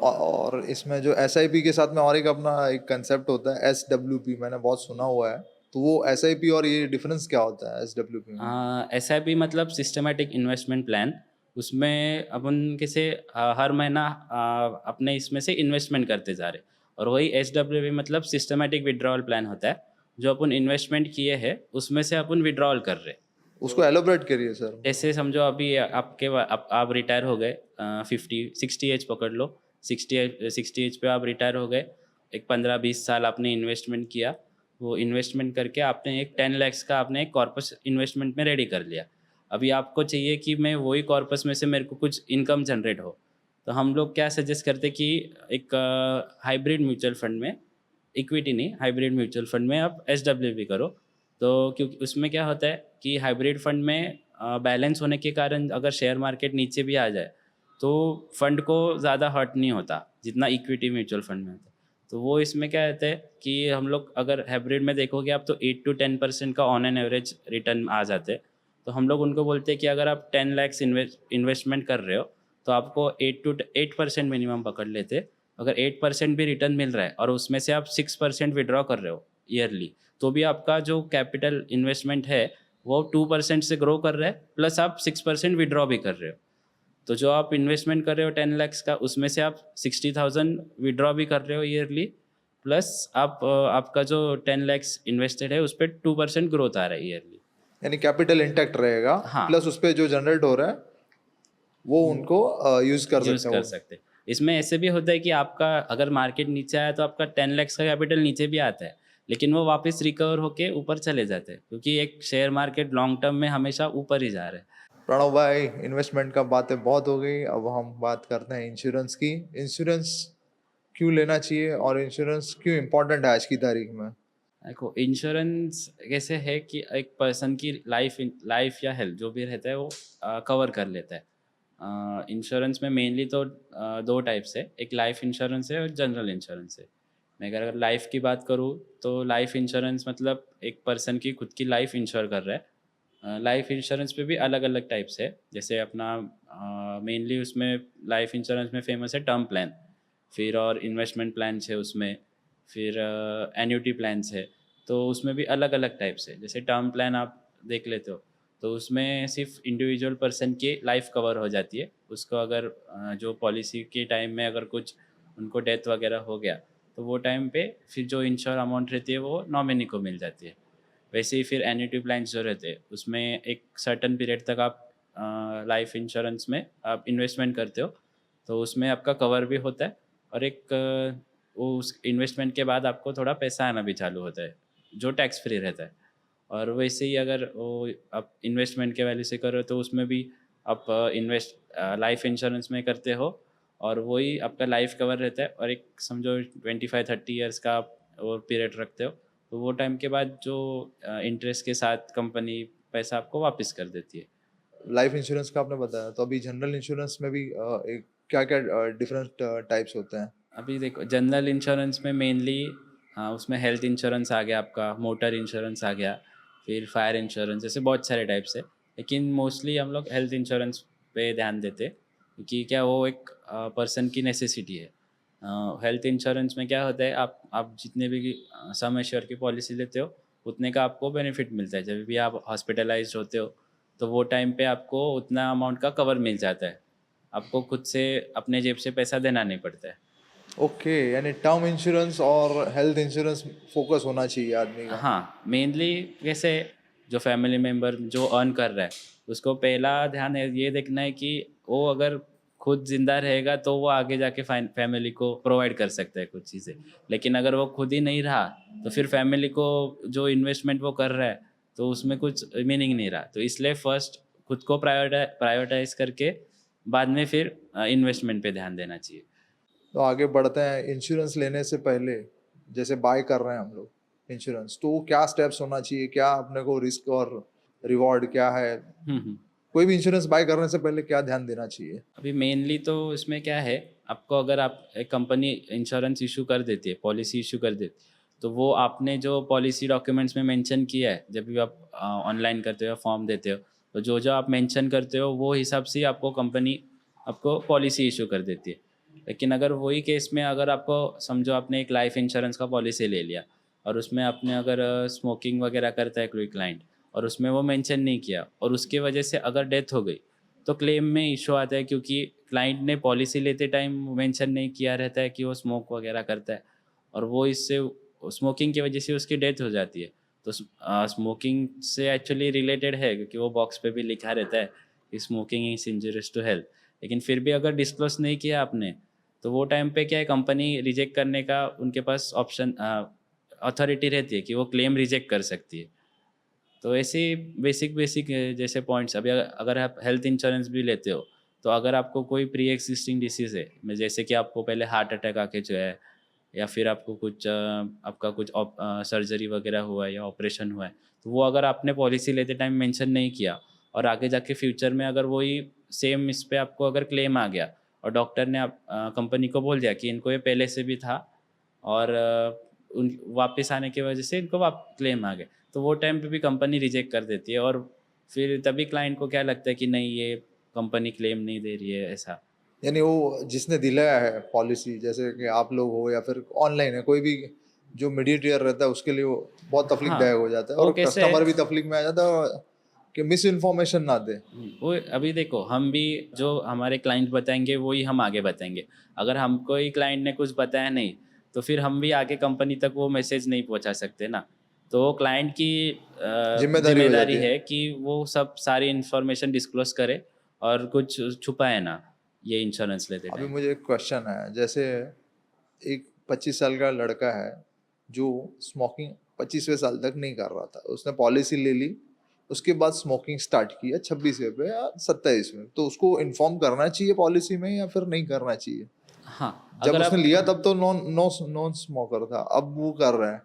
और इसमें जो एसआईपी के साथ में और एक अपना एक कंसेप्ट होता है एसडब्ल्यूपी, मैंने बहुत सुना हुआ है। तो वो एसआईपी और ये डिफरेंस क्या होता है एसडब्ल्यूपी में? SIP मतलब सिस्टमेटिक इन्वेस्टमेंट प्लान। उसमें अपन कैसे हर महीना अपने इसमें से इन्वेस्टमेंट करते जा रहे, और वही SWP मतलब सिस्टमेटिक विड्रॉल प्लान होता है। जो अपन इन्वेस्टमेंट किए हैं उसमें से अपन विड्रॉल कर रहे। उसको एलोबरेट करिए सर। जैसे समझो अभी आप रिटायर हो गए, 60 एज पकड़ लो, 60 एज पे आप रिटायर हो गए, एक 15-20 साल आपने इन्वेस्टमेंट किया, वो इन्वेस्टमेंट करके आपने एक 10 लाख का आपने एक कॉर्पस इन्वेस्टमेंट में रेडी कर लिया। अभी आपको चाहिए कि मैं वही कॉर्पस में से मेरे को कुछ इनकम जनरेट हो, तो हम लोग क्या सजेस्ट करते कि एक हाइब्रिड म्यूचुअल फंड में, इक्विटी नहीं, हाइब्रिड म्यूचुअल फंड में आप SWP करो। तो क्योंकि उसमें क्या होता है कि हाइब्रिड फंड में बैलेंस होने के कारण अगर शेयर मार्केट नीचे भी आ जाए तो फंड को ज़्यादा हर्ट नहीं होता जितना इक्विटी म्यूचुअल फंड में होता है। तो वो इसमें क्या रहता है कि हम लोग अगर हाइब्रिड में देखोगे आप, तो 8-10% का ऑन एन एवरेज रिटर्न आ जाते हैं। तो हम लोग उनको बोलते हैं कि अगर आप 10 लाख इन्वेस्टमेंट कर रहे हो तो आपको 8% मिनिमम पकड़ लेते। अगर 8% भी रिटर्न मिल रहा है और उसमें से आप 6% विड्रॉ कर रहे हो ईयरली, तो भी आपका जो कैपिटल इन्वेस्टमेंट है वो 2% से ग्रो कर रहा है, प्लस आप 6% विड्रॉ भी कर रहे हो। तो जो आप इन्वेस्टमेंट कर रहे हो 10 लाख का, उसमें से आप 60,000 विड्रॉ भी कर रहे हो ईयरली, प्लस आपका जो 10 लाख इन्वेस्टेड है उस पर 2% ग्रोथ आ रहा है ईयरली। यानी कैपिटल इंटैक्ट रहेगा, हाँ, प्लस उस पर जो जनरेट हो रहा है वो उनको यूज कर यूज़ सकते हैं कर वो। सकते हैं। इसमें ऐसे भी होता है कि आपका अगर मार्केट नीचे आया तो आपका 10 लाख का कैपिटल नीचे भी आता है, लेकिन वो वापस रिकवर होके ऊपर चले जाते हैं, क्योंकि एक शेयर मार्केट लॉन्ग टर्म में हमेशा ऊपर ही जा रहा है। प्रणव भाई, इन्वेस्टमेंट का बातें बहुत हो गई, अब हम बात करते हैं इंश्योरेंस की। इंश्योरेंस क्यों लेना चाहिए और इंश्योरेंस क्यों इम्पोर्टेंट है आज की तारीख में? देखो इंश्योरेंस कैसे है कि एक पर्सन की लाइफ या हेल्थ जो भी रहता है वो कवर कर लेता है। इंश्योरेंस में मेनली तो दो टाइप्स है, एक लाइफ इंश्योरेंस है और जनरल इंश्योरेंस है। मैं अगर लाइफ की बात करूँ तो लाइफ इंश्योरेंस मतलब एक पर्सन की खुद की लाइफ इंश्योर कर रहा है। लाइफ इंश्योरेंस पे भी अलग अलग टाइप्स है, जैसे अपना मेनली उसमें लाइफ इंश्योरेंस में फेमस है टर्म प्लान, फिर और इन्वेस्टमेंट प्लान्स है उसमें, फिर एन्युटी प्लान्स है। तो उसमें भी अलग अलग टाइप्स है। जैसे टर्म प्लान आप देख लेते हो तो उसमें सिर्फ इंडिविजुअल पर्सन की लाइफ कवर हो जाती है। उसको अगर जो पॉलिसी के टाइम में अगर कुछ उनको डेथ वगैरह हो गया तो वो टाइम पे फिर जो इंश्योर अमाउंट रहती है वो नॉमिनी को मिल जाती है। वैसे ही फिर एन्युटी प्लान्स जो रहते हैं उसमें एक सर्टन पीरियड तक आप लाइफ इंश्योरेंस में आप इन्वेस्टमेंट करते हो, तो उसमें आपका कवर भी होता है और एक वो उस इन्वेस्टमेंट के बाद आपको थोड़ा पैसा आना भी चालू होता है जो टैक्स फ्री रहता है। और वैसे ही अगर वो आप इन्वेस्टमेंट के वैल्यू से करो तो उसमें भी आप इन्वेस्ट लाइफ इंश्योरेंस में करते हो और वही आपका लाइफ कवर रहता है और एक समझो 25-30 ईयर्स का आप वो पीरियड रखते हो, तो वो टाइम के बाद जो इंटरेस्ट के साथ कंपनी पैसा आपको वापस कर देती है। लाइफ इंश्योरेंस का आपने बताया, तो अभी जनरल इंश्योरेंस में भी एक क्या-क्या डिफरेंट टाइप्स होते हैं? अभी देखो जनरल इंश्योरेंस में मेनली उसमें हेल्थ इंश्योरेंस आ गया, आपका मोटर इंश्योरेंस आ गया, फिर फायर इंश्योरेंस, जैसे बहुत सारे टाइप्स है। लेकिन मोस्टली हम लोग हेल्थ इंश्योरेंस पे ध्यान देते हैं क्योंकि क्या वो एक पर्सन की नेसेसिटी है। हेल्थ इंश्योरेंस में क्या होता है, आप जितने भी सम एश्योर की पॉलिसी लेते हो उतने का आपको बेनिफिट मिलता है। जब भी आप हॉस्पिटलाइज्ड होते हो तो वो टाइम पे आपको उतना अमाउंट का कवर मिल जाता है, आपको खुद से अपने जेब से पैसा देना नहीं पड़ता है। ओके, यानी टर्म इंश्योरेंस और हेल्थ इंश्योरेंस फोकस होना चाहिए आदमी का। हाँ, मेनली कैसे जो फैमिली मेंबर जो अर्न कर रहा है, उसको पहला ध्यान ये देखना है कि वो अगर खुद ज़िंदा रहेगा तो वो आगे जाके फैमिली को प्रोवाइड कर सकता है कुछ चीज़ें। लेकिन अगर वो खुद ही नहीं रहा, तो फिर फैमिली को जो इन्वेस्टमेंट वो कर रहा है, तो उसमें कुछ मीनिंग नहीं रहा। तो इसलिए फर्स्ट खुद को प्रायोरिटाइज़ करके बाद में फिर इन्वेस्टमेंट पे ध्यान देना चाहिए। तो आगे बढ़ते हैं, इंश्योरेंस लेने से पहले जैसे बाय कर रहे हैं हम लोग इंश्योरेंस, तो क्या स्टेप्स होना चाहिए? क्या अपने को रिस्क और रिवॉर्ड क्या है? हुँ, हुँ। कोई भी इंश्योरेंस बाय करने से पहले क्या ध्यान देना चाहिए? अभी मेनली तो इसमें क्या है, आपको अगर आप एक कंपनी इंश्योरेंस इशू कर देती है, पॉलिसी इशू कर देती, तो वो आपने जो पॉलिसी डॉक्यूमेंट्स में मेंशन किया है, जब भी आप ऑनलाइन करते हो, फॉर्म देते हो, तो जो जो आप मेंशन करते हो वो हिसाब से ही आपको कंपनी आपको पॉलिसी इशू कर देती है। लेकिन अगर वही केस में अगर आपको समझो आपने एक लाइफ इंश्योरेंस का पॉलिसी ले लिया और उसमें आपने अगर स्मोकिंग वगैरह करता है कोई क्लाइंट और उसमें वो मेंशन नहीं किया और उसकी वजह से अगर डेथ हो गई, तो क्लेम में इशू आता है क्योंकि क्लाइंट ने पॉलिसी लेते टाइम मेंशन नहीं किया रहता है कि वो स्मोक वगैरह करता है और वो इससे स्मोकिंग की वजह से उसकी डेथ हो जाती है। तो स्मोकिंग से एक्चुअली रिलेटेड है क्योंकि वो बॉक्स पे भी लिखा रहता है कि स्मोकिंग इज इंजurious टू हेल्थ। लेकिन फिर भी अगर डिस्क्लोज नहीं किया आपने, तो वो टाइम पे क्या है, कंपनी रिजेक्ट करने का उनके पास ऑप्शन अथॉरिटी रहती है कि वो क्लेम रिजेक्ट कर सकती है। तो ऐसे बेसिक बेसिक जैसे पॉइंट्स, अभी अगर आप हेल्थ इंश्योरेंस भी लेते हो तो अगर आपको कोई प्री एग्जिस्टिंग डिसीज़ है, जैसे कि आपको पहले हार्ट अटैक आके जो है या फिर आपको कुछ आपका कुछ सर्जरी वगैरह हुआ है या ऑपरेशन हुआ है, तो वो अगर आपने पॉलिसी लेते टाइम मेंशन नहीं किया और आगे जाके फ्यूचर में अगर वही सेम इस पे आपको अगर क्लेम आ गया और डॉक्टर ने आप कंपनी को बोल दिया कि इनको ये पहले से भी था और उन वापस आने की वजह से इनको वाप क्लेम आ गए, तो वो टाइम पे भी कंपनी रिजेक्ट कर देती है और फिर तभी क्लाइंट को क्या लगता है कि नहीं ये कंपनी क्लेम नहीं दे रही है ऐसा। यानी वो जिसने दिलाया है पॉलिसी, जैसे कि आप लोग हो या फिर ऑनलाइन है, कोई भी जो मीडिएटर रहता है उसके लिए वो बहुत हाँ, तकलीफदायक हो जाता है वो और कैसे है, कस्टमर भी तकलीफ में आ जाता है कि मिस इन्फॉर्मेशन ना दे। वो अभी देखो हम भी जो हमारे क्लाइंट बताएंगे वही हम आगे बताएंगे। अगर हमको ही क्लाइंट ने कुछ बताया नहीं तो फिर हम भी आगे कंपनी तक वो मैसेज नहीं पहुंचा सकते ना। तो क्लाइंट की जिम्मेदारी हो जिम्मेदारी जाती है। है कि वो सब सारी इन्फॉर्मेशन डिस्क्लोज करे और कुछ छुपाए ना ये इंश्योरेंस लेते अभी टाइम। मुझे एक क्वेश्चन है, जैसे एक 25 साल का लड़का है जो स्मोकिंग 25वें साल तक नहीं कर रहा था, उसने पॉलिसी ले ली, उसके बाद स्मोकिंग स्टार्ट किया 26वें पे या 27वें, तो उसको इन्फॉर्म करना चाहिए पॉलिसी में या फिर नहीं करना चाहिए? हाँ, जब अगर उसने आप लिया तब तो नॉन स्मोकर था, अब वो कर रहा है,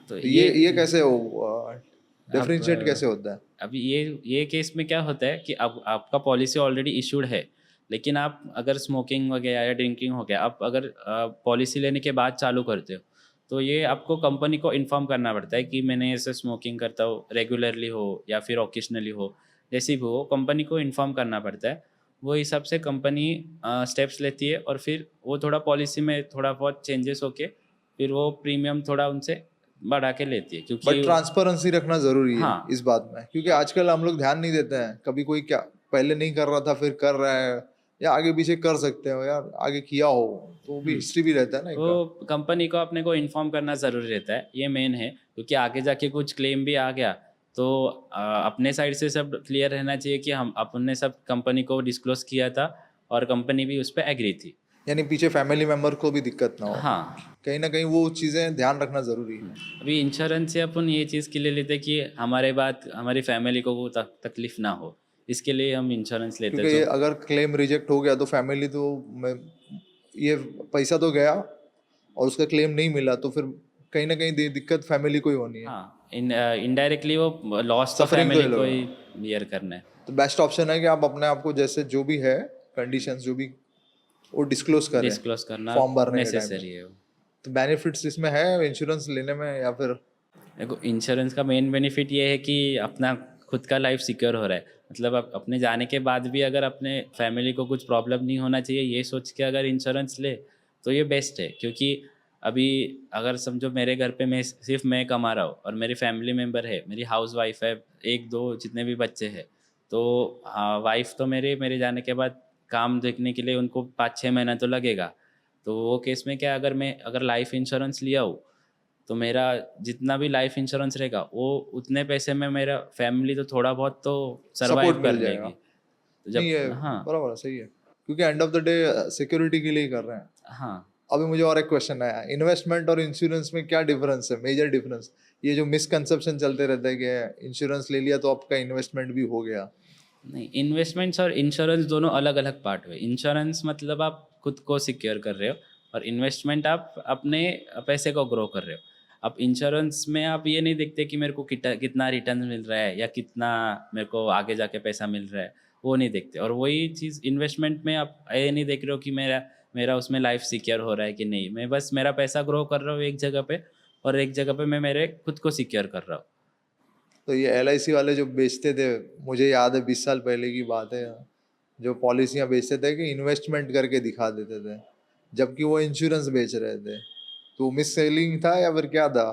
तो तो ये कैसे हो, अब डिफरेंशिएट कैसे होता है? अभी ये केस में क्या होता है कि अब आपका पॉलिसी ऑलरेडी इशूड है, लेकिन आप अगर स्मोकिंग वगैरह या ड्रिंकिंग हो गया, आप अगर पॉलिसी लेने के बाद चालू करते हो, तो ये आपको कंपनी को इन्फॉर्म करना पड़ता है कि मैंने ऐसे स्मोकिंग करता हूँ, रेगुलरली हो या फिर ओकेशनली हो, जैसी भी हो कंपनी को इन्फॉर्म करना पड़ता है। वो हिसाब से कंपनी स्टेप्स लेती है और फिर वो थोड़ा पॉलिसी में थोड़ा बहुत चेंजेस होके फिर वो प्रीमियम थोड़ा उनसे बढ़ा के लेती है, क्योंकि बट ट्रांसपेरेंसी रखना जरूरी है हाँ इस बात में, क्योंकि आजकल हम लोग ध्यान नहीं देते हैं, कभी कोई क्या पहले नहीं कर रहा था फिर कर रहा है, या आगे पीछे कर सकते हो यार, आगे किया हो तो वो भी हिस्ट्री भी रहता है ना वो एक। कंपनी को अपने को इन्फॉर्म करना ज़रूरी रहता है, ये मेन है, क्योंकि आगे जाके कुछ क्लेम भी आ गया तो अपने साइड से सब क्लियर रहना चाहिए कि हम अपने सब कंपनी को डिस्क्लोज किया था और कंपनी भी उस पर एग्री थी। यानी पीछे फैमिली मेंबर को भी दिक्कत ना हो, हाँ, कहीं ना कहीं वो चीजें ध्यान रखना जरूरी है। अभी इंश्योरेंस से अपन ये चीज़ के लिए लेते कि हमारे बाद हमारी फैमिली को वो तकलीफ ना हो, इसके लिए हम इंश्योरेंस लेते क्योंकि तो अगर क्लेम रिजेक्ट हो गया तो फैमिली तो ये पैसा तो गया और उसका क्लेम नहीं मिला, तो फिर कहीं ना कहीं दिक्कत फैमिली को ही होनी है, हाँ इनडायरेक्टली वो लॉस तो सफरिंग तो ये फैमिली को लोग ही हैं। बियर करना है। तो बेस्ट ऑप्शन है कि आप अपने आप को जैसे जो भी है कंडीशंस जो भी वो डिस्क्लोज करें डिस्क्लोज करना फॉर्म भरने के टाइम पे। नेसेसरी है। तो बेनिफिट्स इसमें है इंश्योरेंस लेने में, या फिर देखो इंश्योरेंस का मेन बेनिफिट ये है कि अपना खुद का लाइफ सिक्योर हो रहा है, मतलब आप अपने जाने के बाद भी अगर अपने फैमिली को कुछ प्रॉब्लम नहीं होना चाहिए ये सोच के अगर इंश्योरेंस ले तो ये बेस्ट है। क्योंकि अभी अगर समझो मेरे घर पे मैं सिर्फ मैं कमा रहा हूँ और मेरी फैमिली मेम्बर है, मेरी हाउस वाइफ है, एक दो जितने भी बच्चे हैं, तो हाँ वाइफ तो मेरे जाने के बाद काम देखने के लिए उनको 5-6 महीना तो लगेगा। तो वो केस में क्या, अगर लाइफ इंश्योरेंस लिया हो तो मेरा जितना भी लाइफ इंश्योरेंस रहेगा वो उतने पैसे में मेरा फैमिली तो थोड़ा बहुत तो सपोर्ट सरवाइव कर मिल जाएगा? लेगी। तो नहीं, जब ये हाँ बराबर है, सही है, क्योंकि end of the day security के लिए ही कर रहे हैं। हाँ अभी मुझे और एक क्वेश्चन आया, इन्वेस्टमेंट और इंश्योरेंस में क्या डिफरेंस है, मेजर डिफरेंस? ये जो मिसकंसेप्शन चलते रहते हैं कि इंश्योरेंस ले लिया तो आपका इन्वेस्टमेंट भी हो गया। नहीं, इन्वेस्टमेंट्स और इंश्योरेंस दोनों अलग अलग पार्ट हुए। इंश्योरेंस मतलब आप खुद को सिक्योर कर रहे हो और इन्वेस्टमेंट आप अपने पैसे को ग्रो कर रहे हो। अब इंश्योरेंस में आप ये नहीं देखते कि मेरे को कितना रिटर्न मिल रहा है या कितना मेरे को आगे जाके पैसा मिल रहा है, वो नहीं देखते। और वही चीज़ इन्वेस्टमेंट में आप ये नहीं देख रहे हो कि मेरा मेरा उसमें लाइफ सिक्योर हो रहा है कि नहीं, मैं बस मेरा पैसा ग्रो कर रहा हूँ एक जगह पे और एक जगह पे मैं मेरे खुद को सिक्योर कर रहा हूँ। तो ये LIC वाले जो बेचते थे, मुझे याद है 20 साल पहले की बात है, जो पॉलिसियां बेचते थे कि इन्वेस्टमेंट करके दिखा देते थे, जबकि वो इंश्योरेंस बेच रहे थे, तो मिस सेलिंग था या फिर क्या था?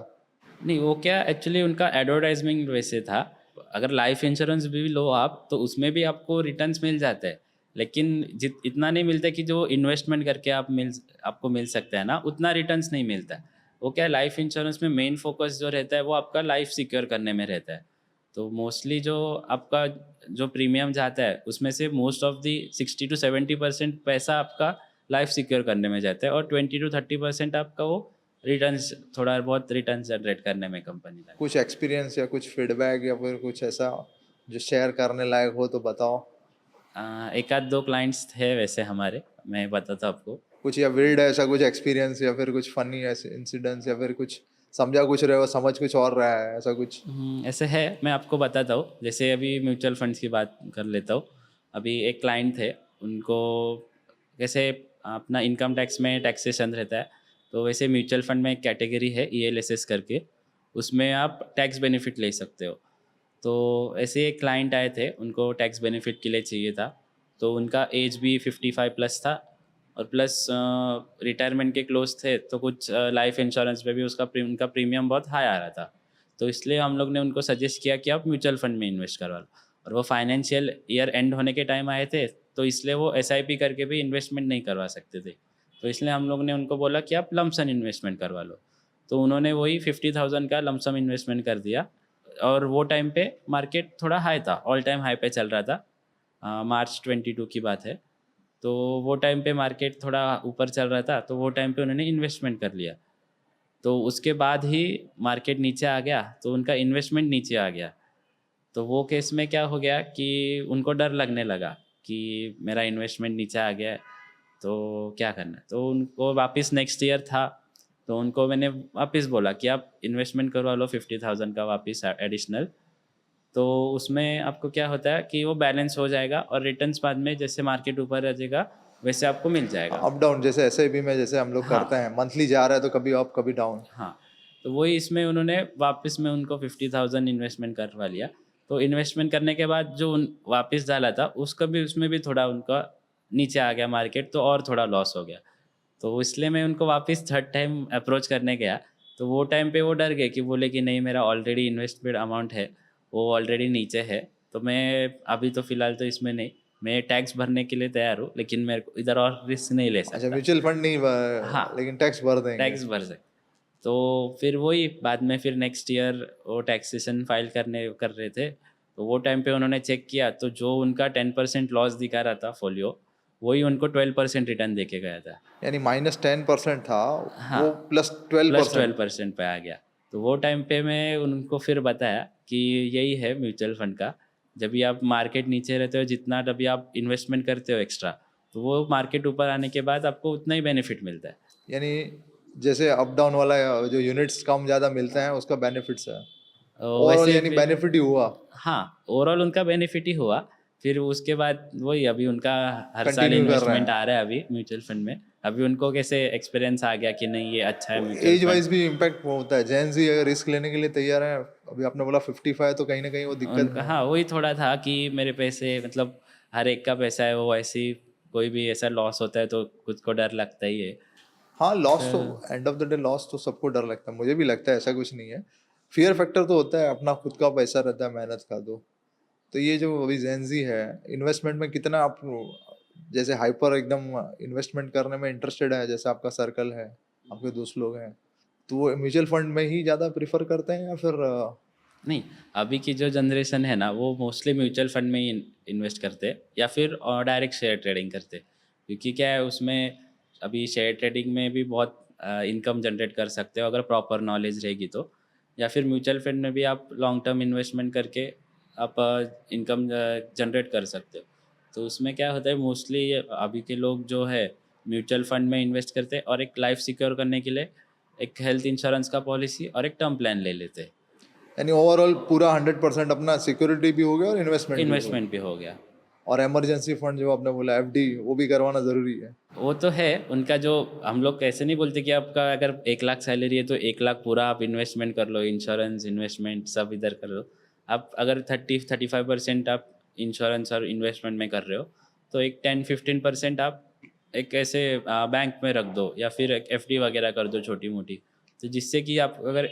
नहीं, वो क्या एक्चुअली उनका एडवर्टाइजमेंट वैसे था। अगर लाइफ इंश्योरेंस भी लो आप तो उसमें भी आपको रिटर्न्स मिल जाते हैं, लेकिन जित इतना नहीं मिलता कि जो इन्वेस्टमेंट करके आपको मिल सकता है ना, उतना रिटर्न्स नहीं मिलता है। वो क्या लाइफ इंश्योरेंस में मेन फोकस जो रहता है वो आपका लाइफ सिक्योर करने में रहता है। तो मोस्टली जो आपका जो प्रीमियम जाता है उसमें से मोस्ट ऑफ दी 60-70% पैसा आपका लाइफ सिक्योर करने में जाता है और 20-30% आपका वो रिटर्न्स थोड़ा बहुत रिटर्न्स जनरेट करने में कंपनी लगे। कुछ एक्सपीरियंस या कुछ फीडबैक या फिर कुछ ऐसा जो शेयर करने लायक हो तो बताओ। एक आध दो क्लाइंट्स थे वैसे हमारे, मैं बताता हूँ आपको। कुछ या विल्ड ऐसा कुछ एक्सपीरियंस या फिर कुछ फनी ऐसे इंसिडेंट्स, या फिर कुछ समझा कुछ रहे हो समझ कुछ और रहा है, ऐसा कुछ? ऐसे है, मैं आपको बताता हूँ। जैसे अभी म्यूचुअल फंड्स की बात कर लेता हूँ। अभी एक क्लाइंट थे, उनको जैसे अपना इनकम टैक्स में टैक्सेशन रहता है, तो वैसे म्यूचुअल फंड में एक कैटेगरी है ELSS करके, उसमें आप टैक्स बेनिफिट ले सकते हो। तो ऐसे एक क्लाइंट आए थे, उनको टैक्स बेनिफिट के लिए चाहिए था। तो उनका एज भी 55 प्लस था और प्लस रिटायरमेंट के क्लोज थे, तो कुछ लाइफ इंश्योरेंस पे भी उनका प्रीमियम बहुत हाई आ रहा था। तो इसलिए हम लोग ने उनको सजेस्ट किया कि आप म्यूचुअल फंड में इन्वेस्ट करवा लो। और वो फाइनेंशियल ईयर एंड होने के टाइम आए थे, तो इसलिए वो SIP करके भी इन्वेस्टमेंट नहीं करवा सकते थे। तो इसलिए हम लोग ने उनको बोला कि आप लमसम इन्वेस्टमेंट करवा लो। तो उन्होंने वही 50,000 का लमसम इन्वेस्टमेंट कर दिया। और वो टाइम पे मार्केट थोड़ा हाई था, ऑल टाइम हाई पे चल रहा था। मार्च 22 की बात है। तो वो टाइम पे मार्केट थोड़ा ऊपर चल रहा था, तो वो टाइम पे उन्होंने इन्वेस्टमेंट कर लिया। तो उसके बाद ही मार्केट नीचे आ गया, तो उनका इन्वेस्टमेंट नीचे आ गया। तो वो केस में क्या हो गया कि उनको डर लगने लगा कि मेरा इन्वेस्टमेंट नीचे आ गया है, तो क्या करना है। तो उनको वापस नेक्स्ट ईयर था, तो उनको मैंने वापस बोला कि आप इन्वेस्टमेंट करवा लो 50,000 का वापस एडिशनल। तो उसमें आपको क्या होता है कि वो बैलेंस हो जाएगा और रिटर्न्स बाद में जैसे मार्केट ऊपर आ जाएगा वैसे आपको मिल जाएगा। अप डाउन जैसे एसआईपी में जैसे हम लोग हाँ करते हैं, मंथली जा रहा है तो कभी अप कभी डाउन। हाँ, तो वही इसमें उन्होंने वापस में उनको 50,000 इन्वेस्टमेंट करवा लिया। तो इन्वेस्टमेंट करने के बाद जो वापस डाला था उसका भी उसमें भी थोड़ा उनका नीचे आ गया मार्केट, तो और थोड़ा लॉस हो गया। तो इसलिए मैं उनको वापस थर्ड टाइम अप्रोच करने गया। तो वो टाइम पे वो डर गए कि बोले कि नहीं, मेरा ऑलरेडी इन्वेस्टेड अमाउंट है वो ऑलरेडी नीचे है, तो मैं अभी तो फ़िलहाल तो इसमें नहीं, मैं टैक्स भरने के लिए तैयार हूँ, लेकिन मेरे को इधर और रिस्क नहीं ले अच्छा, सकता। म्यूचुअल फंड नहीं हाँ, लेकिन टैक्स भर देंगे। टैक्स भर सकते। तो फिर वही बाद में फिर नेक्स्ट ईयर वो टैक्सेशन फाइल कर रहे थे, तो वो टाइम पे उन्होंने चेक किया तो जो उनका 10% लॉस दिखा रहा था फोलियो, वही उनको 12% रिटर्न दे के गया था। यानी -10% था, हाँ, वो प्लस प्लस 12%। 12% पे आ गया। तो वो टाइम पे मैं उनको फिर बताया कि यही है म्यूचुअल फंड का, जब भी आप मार्केट नीचे रहते हो जितना तभी आप इन्वेस्टमेंट करते हो एक्स्ट्रा, तो वो मार्केट ऊपर आने के बाद आपको उतना ही बेनिफिट मिलता है। यानी जैसे अप डाउन वाला जो यूनिट्स कम ज़्यादा मिलते हैं उसका बेनिफिट्स है, ओवरऑल वैसे यानी फिर बेनिफिट ही हुआ। हाँ, ओवरऑल उनका बेनिफिट ही हुआ। फिर उसके बाद वही अभी उनका हर साल कंटिन्यू कर रहे इन्वेस्टमेंट हैं। आ रहा है अभी म्यूचुअल फंड में। अभी उनको कैसे एक्सपीरियंस आ गया कि नहीं ये अच्छा है म्यूचुअल एज फंड। वाइज भी इम्पैक्ट होता है, जेन जी अगर रिस्क लेने के लिए तैयार है, अभी आपने बोला 55 तो कहीं ना कहीं वो दिक्कत उनका में है। हाँ, वही थोड़ा था कि मेरे पैसे मतलब हर एक का पैसा है, वो ऐसे ही कोई भी ऐसा लॉस होता है तो खुद को डर लगता ही है। हाँ, लॉस तो तो end of the day loss तो सबको डर लगता है, मुझे भी लगता है, ऐसा कुछ नहीं है। फियर फैक्टर तो होता है, अपना खुद का पैसा रहता है मेहनत का। तो ये जो अभी जेनजी है, इन्वेस्टमेंट में कितना आप जैसे हाइपर एकदम इन्वेस्टमेंट करने में इंटरेस्टेड है, जैसे आपका सर्कल है, आपके दोस्त लोग हैं, तो वो म्यूचुअल फंड में ही ज़्यादा प्रिफर करते हैं या फिर नहीं, अभी की जो जनरेशन है ना वो मोस्टली म्यूचुअल फंड में ही इन्वेस्ट करते हैं या फिर डायरेक्ट शेयर ट्रेडिंग करते हैं। क्योंकि क्या है उसमें अभी शेयर ट्रेडिंग में भी बहुत इनकम जनरेट कर सकते हो अगर प्रॉपर नॉलेज रहेगी तो। या फिर म्यूचुअल फंड में भी आप लॉन्ग टर्म इन्वेस्टमेंट करके आप इनकम जनरेट कर सकते हो। तो उसमें क्या होता है मोस्टली अभी के लोग जो है म्यूचुअल फंड में इन्वेस्ट करते हैं और एक लाइफ सिक्योर करने के लिए एक हेल्थ इंश्योरेंस का पॉलिसी और एक टर्म प्लान ले लेते हैं। यानी ओवरऑल पूरा 100% अपना सिक्योरिटी भी हो गया और इन्वेस्टमेंट भी हो गया। इन्वेस्टमेंट भी हो गया। और इमरजेंसी फंड जो आपने बोला एफडी, वो भी करवाना ज़रूरी है। वो तो है उनका, जो हम लोग कैसे नहीं बोलते कि आपका अगर 1 लाख सैलरी है तो 1 लाख पूरा आप इन्वेस्टमेंट कर लो, इंश्योरेंस इन्वेस्टमेंट सब इधर कर लो। आप अगर 30-35% आप इंश्योरेंस और इन्वेस्टमेंट में कर रहे हो तो एक 10-15% आप एक ऐसे बैंक में रख दो या फिर एक एफडी वगैरह कर दो छोटी मोटी। तो जिससे कि आप अगर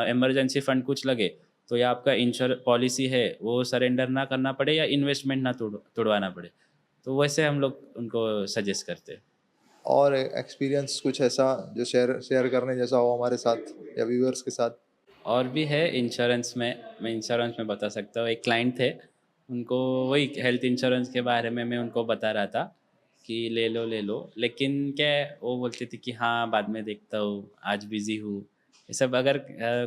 इमरजेंसी फंड कुछ लगे तो या आपका इंश्योर पॉलिसी है वो सरेंडर ना करना पड़े या इन्वेस्टमेंट ना तुड़वाना पड़े। तो वैसे हम लोग उनको सजेस्ट करते हैं। और एक्सपीरियंस कुछ ऐसा जो शेयर शेयर करने जैसा हो हमारे साथ या व्यूअर्स के साथ। और भी है इंश्योरेंस में, मैं इंश्योरेंस में बता सकता हूँ। एक क्लाइंट थे, उनको वही हेल्थ इंश्योरेंस के बारे में मैं उनको बता रहा था कि ले लो, लेकिन क्या है, वो बोलते थे कि हाँ बाद में देखता हूँ, आज बिज़ी हूँ। ये सब अगर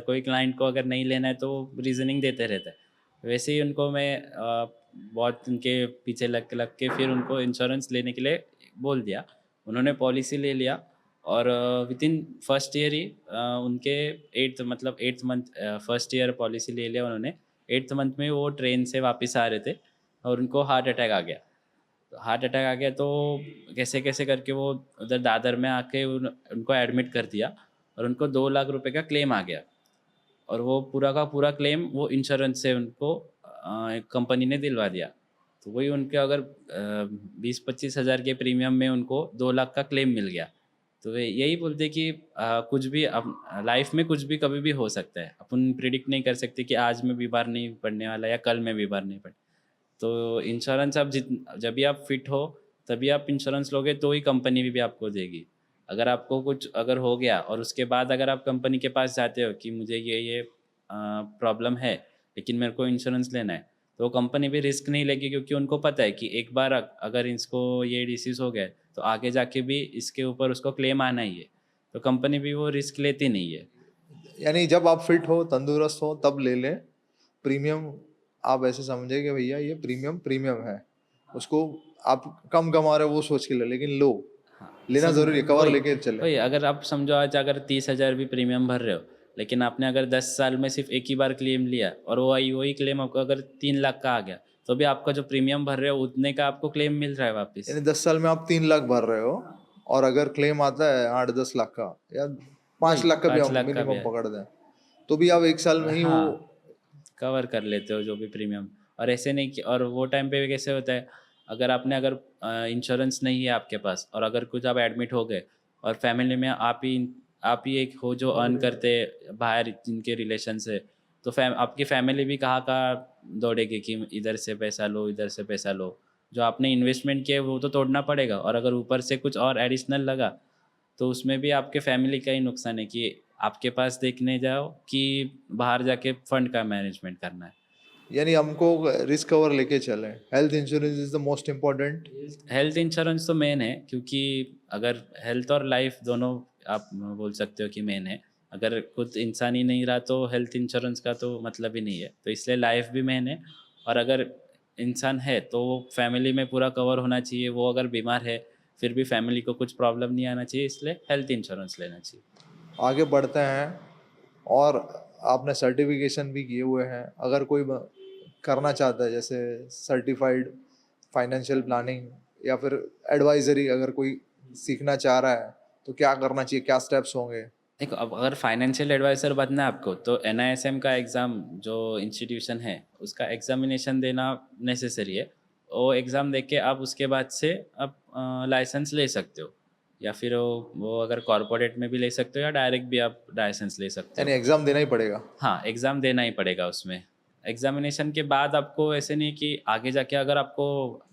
कोई क्लाइंट को अगर नहीं लेना है तो रीज़निंग देते रहता है। वैसे ही उनको मैं बहुत उनके पीछे लग के फिर उनको इंश्योरेंस लेने के लिए बोल दिया। उन्होंने पॉलिसी ले लिया और विद इन फर्स्ट ईयर ही उनके 8th month first year policy ले लिया उन्होंने। 8th मंथ में वो ट्रेन से वापस आ रहे थे और उनको हार्ट अटैक आ गया। तो हार्ट अटैक आ गया तो कैसे कैसे करके वो उधर दादर में आके उनको एडमिट कर दिया और उनको 2 लाख रुपए का क्लेम आ गया। और वो पूरा का पूरा क्लेम वो इंश्योरेंस से उनको कंपनी ने दिलवा दिया। तो वही उनके अगर 20-25 हज़ार के प्रीमियम में उनको 2 लाख का क्लेम मिल गया। तो वे यही बोलते कि कुछ भी अब लाइफ में कुछ भी कभी भी हो सकता है, अपन प्रिडिक्ट नहीं कर सकते कि आज मैं बीमार नहीं पड़ने वाला या कल मैं बीमार नहीं पड़। तो इंश्योरेंस आप जब भी आप फिट हो तभी आप इंश्योरेंस लोगे तो ही कंपनी भी आपको देगी। अगर आपको कुछ अगर हो गया और उसके बाद अगर आप कंपनी के पास जाते हो कि मुझे ये प्रॉब्लम है लेकिन मेरे को इंश्योरेंस लेना है, तो कंपनी भी रिस्क नहीं लेगी क्योंकि उनको पता है कि एक बार अगर इसको ये डिसीज़ हो गया है, तो आगे जाके भी इसके ऊपर उसको क्लेम आना ही है। तो कंपनी भी वो रिस्क लेती नहीं है। यानी जब आप फिट हो तंदुरुस्त हो तब ले लें, प्रीमियम आप ऐसे समझे कि भैया ये प्रीमियम प्रीमियम है, उसको आप कम कमा रहे हो वो सोच के लो, लेकिन लो, हाँ, लेना जरूरी है, कवर वही लेके चले। वही अगर आप समझो आज अगर 30,000 भी प्रीमियम भर रहे हो, लेकिन आपने अगर 10 साल में सिर्फ एक ही बार क्लेम लिया और वही वही क्लेम आपको अगर 3 लाख का आ गया, तो भी आपका जो प्रीमियम भर रहे हो उतने का आपको क्लेम मिल रहा है वापस। यानी 10 साल में आप 3 लाख भर रहे हो, और अगर क्लेम आता है 8-10 लाख का, या पांच वही लाख का भी 5 हम लाख का भी मिनिमम है। पकड़ दें, तो भी आप एक साल में ही वो। हाँ, कवर कर लेते हो जो भी प्रीमियम। और ऐसे नहीं कि और वो टाइम पे भी कैसे होता है, अगर आपने अगर इंश्योरेंस नहीं है आपके पास और अगर कुछ आप एडमिट हो गए और फैमिली में आप ही एक हो जो अर्न करते बाहर जिनके रिलेशन से, तो आपकी फैमिली भी कहाँ दौड़ेगी कि इधर से पैसा लो इधर से पैसा लो। जो आपने इन्वेस्टमेंट किया है वो तो तोड़ना पड़ेगा, और अगर ऊपर से कुछ और एडिशनल लगा तो उसमें भी आपके फैमिली का ही नुकसान है कि आपके पास देखने जाओ कि बाहर जाके फंड का मैनेजमेंट करना है। यानी हमको रिस्क कवर लेके चले, health insurance is the most important. Health insurance तो मेन है, क्योंकि अगर हेल्थ और लाइफ दोनों आप बोल सकते हो कि मेन है। अगर खुद इंसान ही नहीं रहा तो हेल्थ इंश्योरेंस का तो मतलब ही नहीं है, तो इसलिए लाइफ भी मेन है। और अगर इंसान है तो फैमिली में पूरा कवर होना चाहिए, वो अगर बीमार है फिर भी फैमिली को कुछ प्रॉब्लम नहीं आना चाहिए, इसलिए हेल्थ इंश्योरेंस लेना चाहिए। आगे बढ़ते हैं, और आपने सर्टिफिकेशन भी किए हुए हैं, अगर कोई करना चाहता है जैसे सर्टिफाइड फाइनेंशियल प्लानिंग या फिर एडवाइजरी, अगर कोई सीखना चाह रहा है तो क्या करना चाहिए, क्या स्टेप्स होंगे? देखो, अब अगर फाइनेंशियल एडवाइज़र बनना है आपको तो एनआईएसएम का एग्ज़ाम जो इंस्टीट्यूशन है उसका एग्ज़ामिनेशन देना नेसेसरी है। वो एग्ज़ाम दे के आप उसके बाद से आप लाइसेंस ले सकते हो, या फिर वो अगर कॉरपोरेट में भी ले सकते हो या डायरेक्ट भी आप लाइसेंस ले सकते यानी हो। एग्जाम देना ही पड़ेगा? हाँ, एग्ज़ाम देना ही पड़ेगा उसमें। एग्ज़ामिनेशन के बाद आपको ऐसे नहीं कि आगे जाके अगर आपको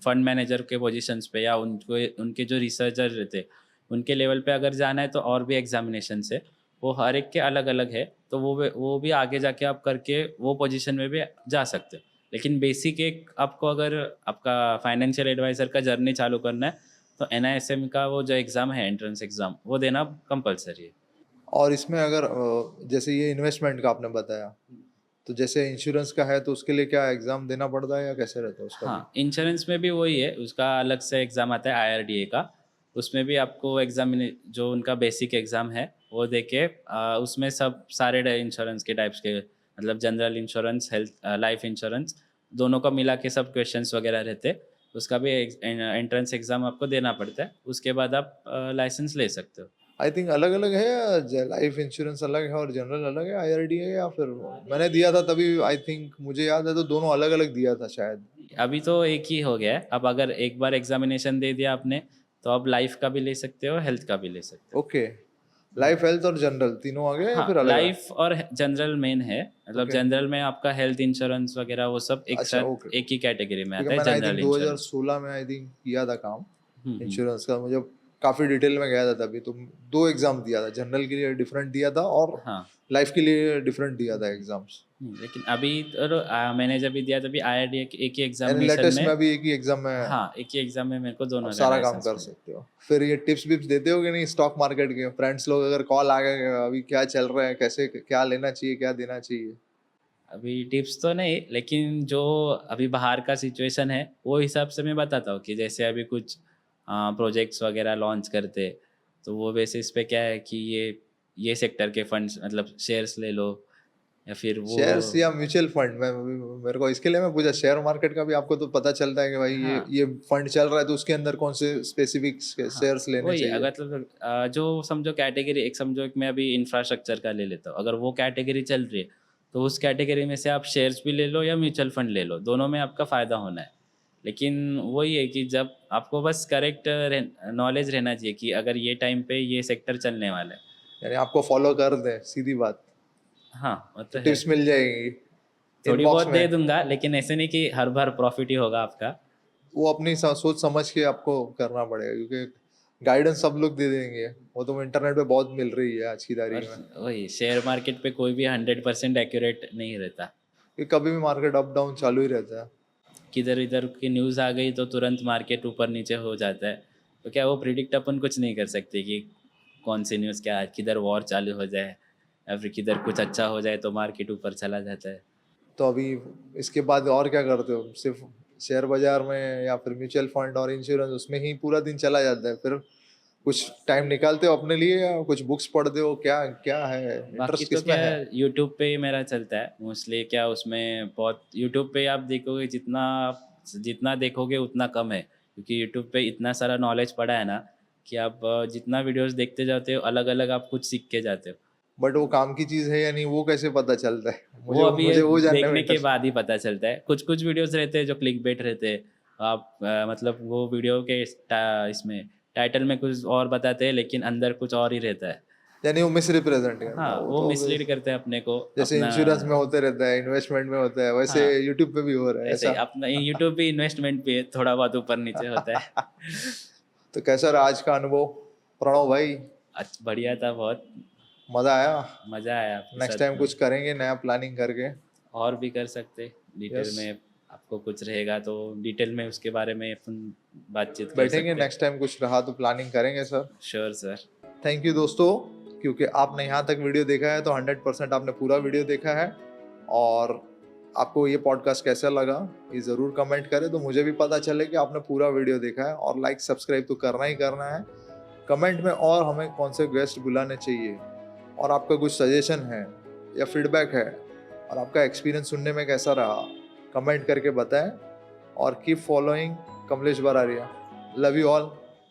फंड मैनेजर के पोजीशंस पे या उनको उनके जो रिसर्चर रहते उनके लेवल पे अगर जाना है तो और भी एग्ज़ामिनेशंस है। वो हर एक के अलग-अलग है, तो वो भी आगे जाके आप करके वो पोजीशन में भी जा सकते हो। लेकिन बेसिक एक आपको अगर आपका फाइनेंशियल एडवाइज़र का जर्नी चालू करना है, तो एनआईएसएम का वो जो एग्ज़ाम है एंट्रेंस एग्ज़ाम, वो देना कंपल्सरी है। और इसमें अगर जैसे ये इन्वेस्टमेंट का आपने बताया, तो जैसे इंश्योरेंस का है तो उसके लिए क्या एग्जाम देना पड़ता है या कैसे रहता है उसका भी? हाँ, इंश्योरेंस में भी वही है, उसका अलग से एग्ज़ाम आता है आईआरडीए का। उसमें भी आपको जो उनका बेसिक एग्ज़ाम है, वो देके उसमें सब सारे इंश्योरेंस के टाइप्स के मतलब general insurance, health life insurance दोनों का मिला के सब क्वेश्चंस वगैरह रहते हैं। उसका भी एंट्रेंस एग्ज़ाम आपको देना पड़ता है, उसके बाद आप लाइसेंस ले सकते हो। आई थिंक अलग अलग है, या लाइफ इंश्योरेंस अलग है और जनरल अलग है, आईआरडीए, या फिर मैंने दिया था तभी, आई थिंक मुझे याद है तो दोनों अलग अलग दिया था शायद। अभी तो एक ही हो गया है, अब अगर एक बार एग्ज़ामिनेशन दे दिया आपने, तो अब लाइफ का भी ले सकते हो, हेल्थ का भी ले सकते हो। ओके, लाइफ हेल्थ और जनरल तीनों आ गए या हाँ, फिर अलग अलग? लाइफ और जनरल मेन है, मतलब ओके, जनरल में आपका हेल्थ इंश्योरेंस वगैरह वो सब एक अच्छा साथ ओके। एक ही कैटेगरी में क्योंकि आता है, मैंने आई जनरल थिंक इंश्योरेंस। 2016 में आई थिंक किया था काम हम्म। इंश्योरेंस का, मुझे काफ़ी डिटेल में गया था तभी, तो दो एग्ज़ाम दिया था, जनरल के लिए डिफरेंट दिया था और हाँ। लाइफ के लिए डिफरेंट दिया था एग्जाम्स। लेकिन अभी तो मैंने जब भी दिया तभी आईआरडीए के एक ही यानी एग्जामिनेशन लेटेस्ट में में। अभी एक ही एग्जाम में हाँ, एक ही एग्जाम में मेरे को आप दोनों का सारा काम लाइसेंस कर मिला। सकते हो। फिर ये टिप्स विप्स देते हो कि नहीं स्टॉक मार्केट के? फ्रेंड्स लोग अगर कॉल आ गए अभी क्या चल रहा है, कैसे क्या लेना चाहिए क्या देना चाहिए? अभी टिप्स तो नहीं, लेकिन जो अभी बाहर का सिचुएशन है वो हिसाब से मैं बताता हूँ कि जैसे अभी कुछ प्रोजेक्ट्स वगैरह लॉन्च करते, तो वो बेसिस पे क्या है कि ये सेक्टर के फंड्स मतलब शेयर्स ले लो, या फिर वो। शेयर्स या म्यूचुअल फंड? मैं मेरे को इसके लिए मैं पूछा, शेयर मार्केट का भी आपको तो पता चलता है कि भाई हाँ, ये फंड चल रहा है तो उसके अंदर कौन से स्पेसिफिक हाँ, शेयर्स लेने वही चाहिए? अगर मतलब जो समझो कैटेगरी, एक समझो एक मैं अभी इंफ्रास्ट्रक्चर का ले लेता हूँ, अगर वो कैटेगरी चल रही है तो उस कैटेगरी में से आप शेयर्स भी ले लो या म्यूचुअल फंड ले लो, दोनों में आपका फ़ायदा होना है। लेकिन वही है कि जब आपको बस करेक्ट नॉलेज रहना चाहिए कि अगर ये टाइम पे ये सेक्टर चलने वाला है। यानी आपको फॉलो कर दें, सीधी बात, हाँ, वो तो तो है। टिप्स मिल जाएंगी थोड़ी इनबॉक्स बहुत में। दे दूंगा, लेकिन ऐसे नहीं कि हर बार प्रॉफिट ही होगा आपका। वो अपनी सोच समझ के आपको करना पड़ेगा, क्योंकि गाइडेंस सब लोग दे देंगे, वो तो इंटरनेट पे बहुत मिल रही है आज की और तारीख में। वही शेयर मार्केट पे कोई भी 100% एक्यूरेट नहीं रहता। कि कभी भी मार्केट अप डाउन चालू ही रहता है। किधर इधर की न्यूज़ आ गई तो तुरंत मार्केट ऊपर नीचे हो जाता है। तो क्या वो प्रिडिक्ट अपन कुछ नहीं कर सकते कि कौन सी न्यूज़ क्या किधर वॉर चालू हो जाए या फिर किधर कुछ अच्छा हो जाए तो मार्केट ऊपर चला जाता है। तो अभी इसके बाद और क्या करते हो? सिर्फ शेयर बाजार में या फिर म्यूचुअल फंड और इंश्योरेंस, उसमें ही पूरा दिन चला जाता है? फिर कुछ टाइम निकालते हो अपने लिए या कुछ बुक्स पढ़ते हो? क्या क्या है, बाकी इंटरेस्ट तो किसमें क्या है? यूट्यूब पे ही मेरा चलता है मोस्टली। क्या उसमें बहुत यूट्यूब पे आप देखोगे, जितना जितना देखोगे उतना कम है, क्योंकि यूट्यूब पे इतना सारा नॉलेज पड़ा है ना कि आप जितना वीडियोस देखते जाते हो अलग अलग आप कुछ सीख के जाते हो। बट वो काम की चीज है या नहीं, वो कैसे पता चलता है? वो मुझे अभी ये मुझे वो जानने में देखने के इंटरेस्ट। बाद ही पता चलता है। कुछ कुछ वीडियोस रहते हैं जो क्लिक बेट रहते हैं। आप मतलब वो वीडियो के इसमें टाइटल में कुछ और बताते हैं लेकिन अंदर कुछ और ही रहता है। यानी वो मिस रिप्रेजेंट करता हाँ, है वो वो तो मिसलीड करते हैं अपने को जैसे अपना। इंश्योरेंस में होते रहता है, इन्वेस्टमेंट में होता है, वैसे हाँ, यूट्यूब पे भी हो रहा है ऐसे ऐसा। अपना यूट्यूब भी इन्वेस्टमेंट पे थोड़ा बहुत ऊपर नीचे होता है। तो कैसा रहा आज का अनुभव प्रणव भाई? अच्छा, बढ़िया था बहुत। मजा आया? मज़ा आया आपके नेक्स्ट साथ टाइम में। कुछ करेंगे नया प्लानिंग करके। और भी कर सकते डिटेल यस, में। आपको कुछ रहेगा तो डिटेल में उसके बारे में अपन बातचीत कर बैठेंगे सकते। नेक्स्ट टाइम, कुछ रहा तो प्लानिंग करेंगे sir. Sure sir. Thank you दोस्तों, क्योंकि आपने यहाँ तक वीडियो देखा है तो 100% आपने पूरा वीडियो देखा है। और आपको ये पॉडकास्ट कैसा लगा ये ज़रूर कमेंट करें, तो मुझे भी पता चले कि आपने पूरा वीडियो देखा है। और लाइक सब्सक्राइब तो करना ही करना है। कमेंट में और हमें कौन से गेस्ट बुलाने चाहिए, और आपका कुछ सजेशन है या फीडबैक है, और आपका एक्सपीरियंस सुनने में कैसा रहा, कमेंट करके बताएं। और keep following Kamlesh Bararia. Love you all.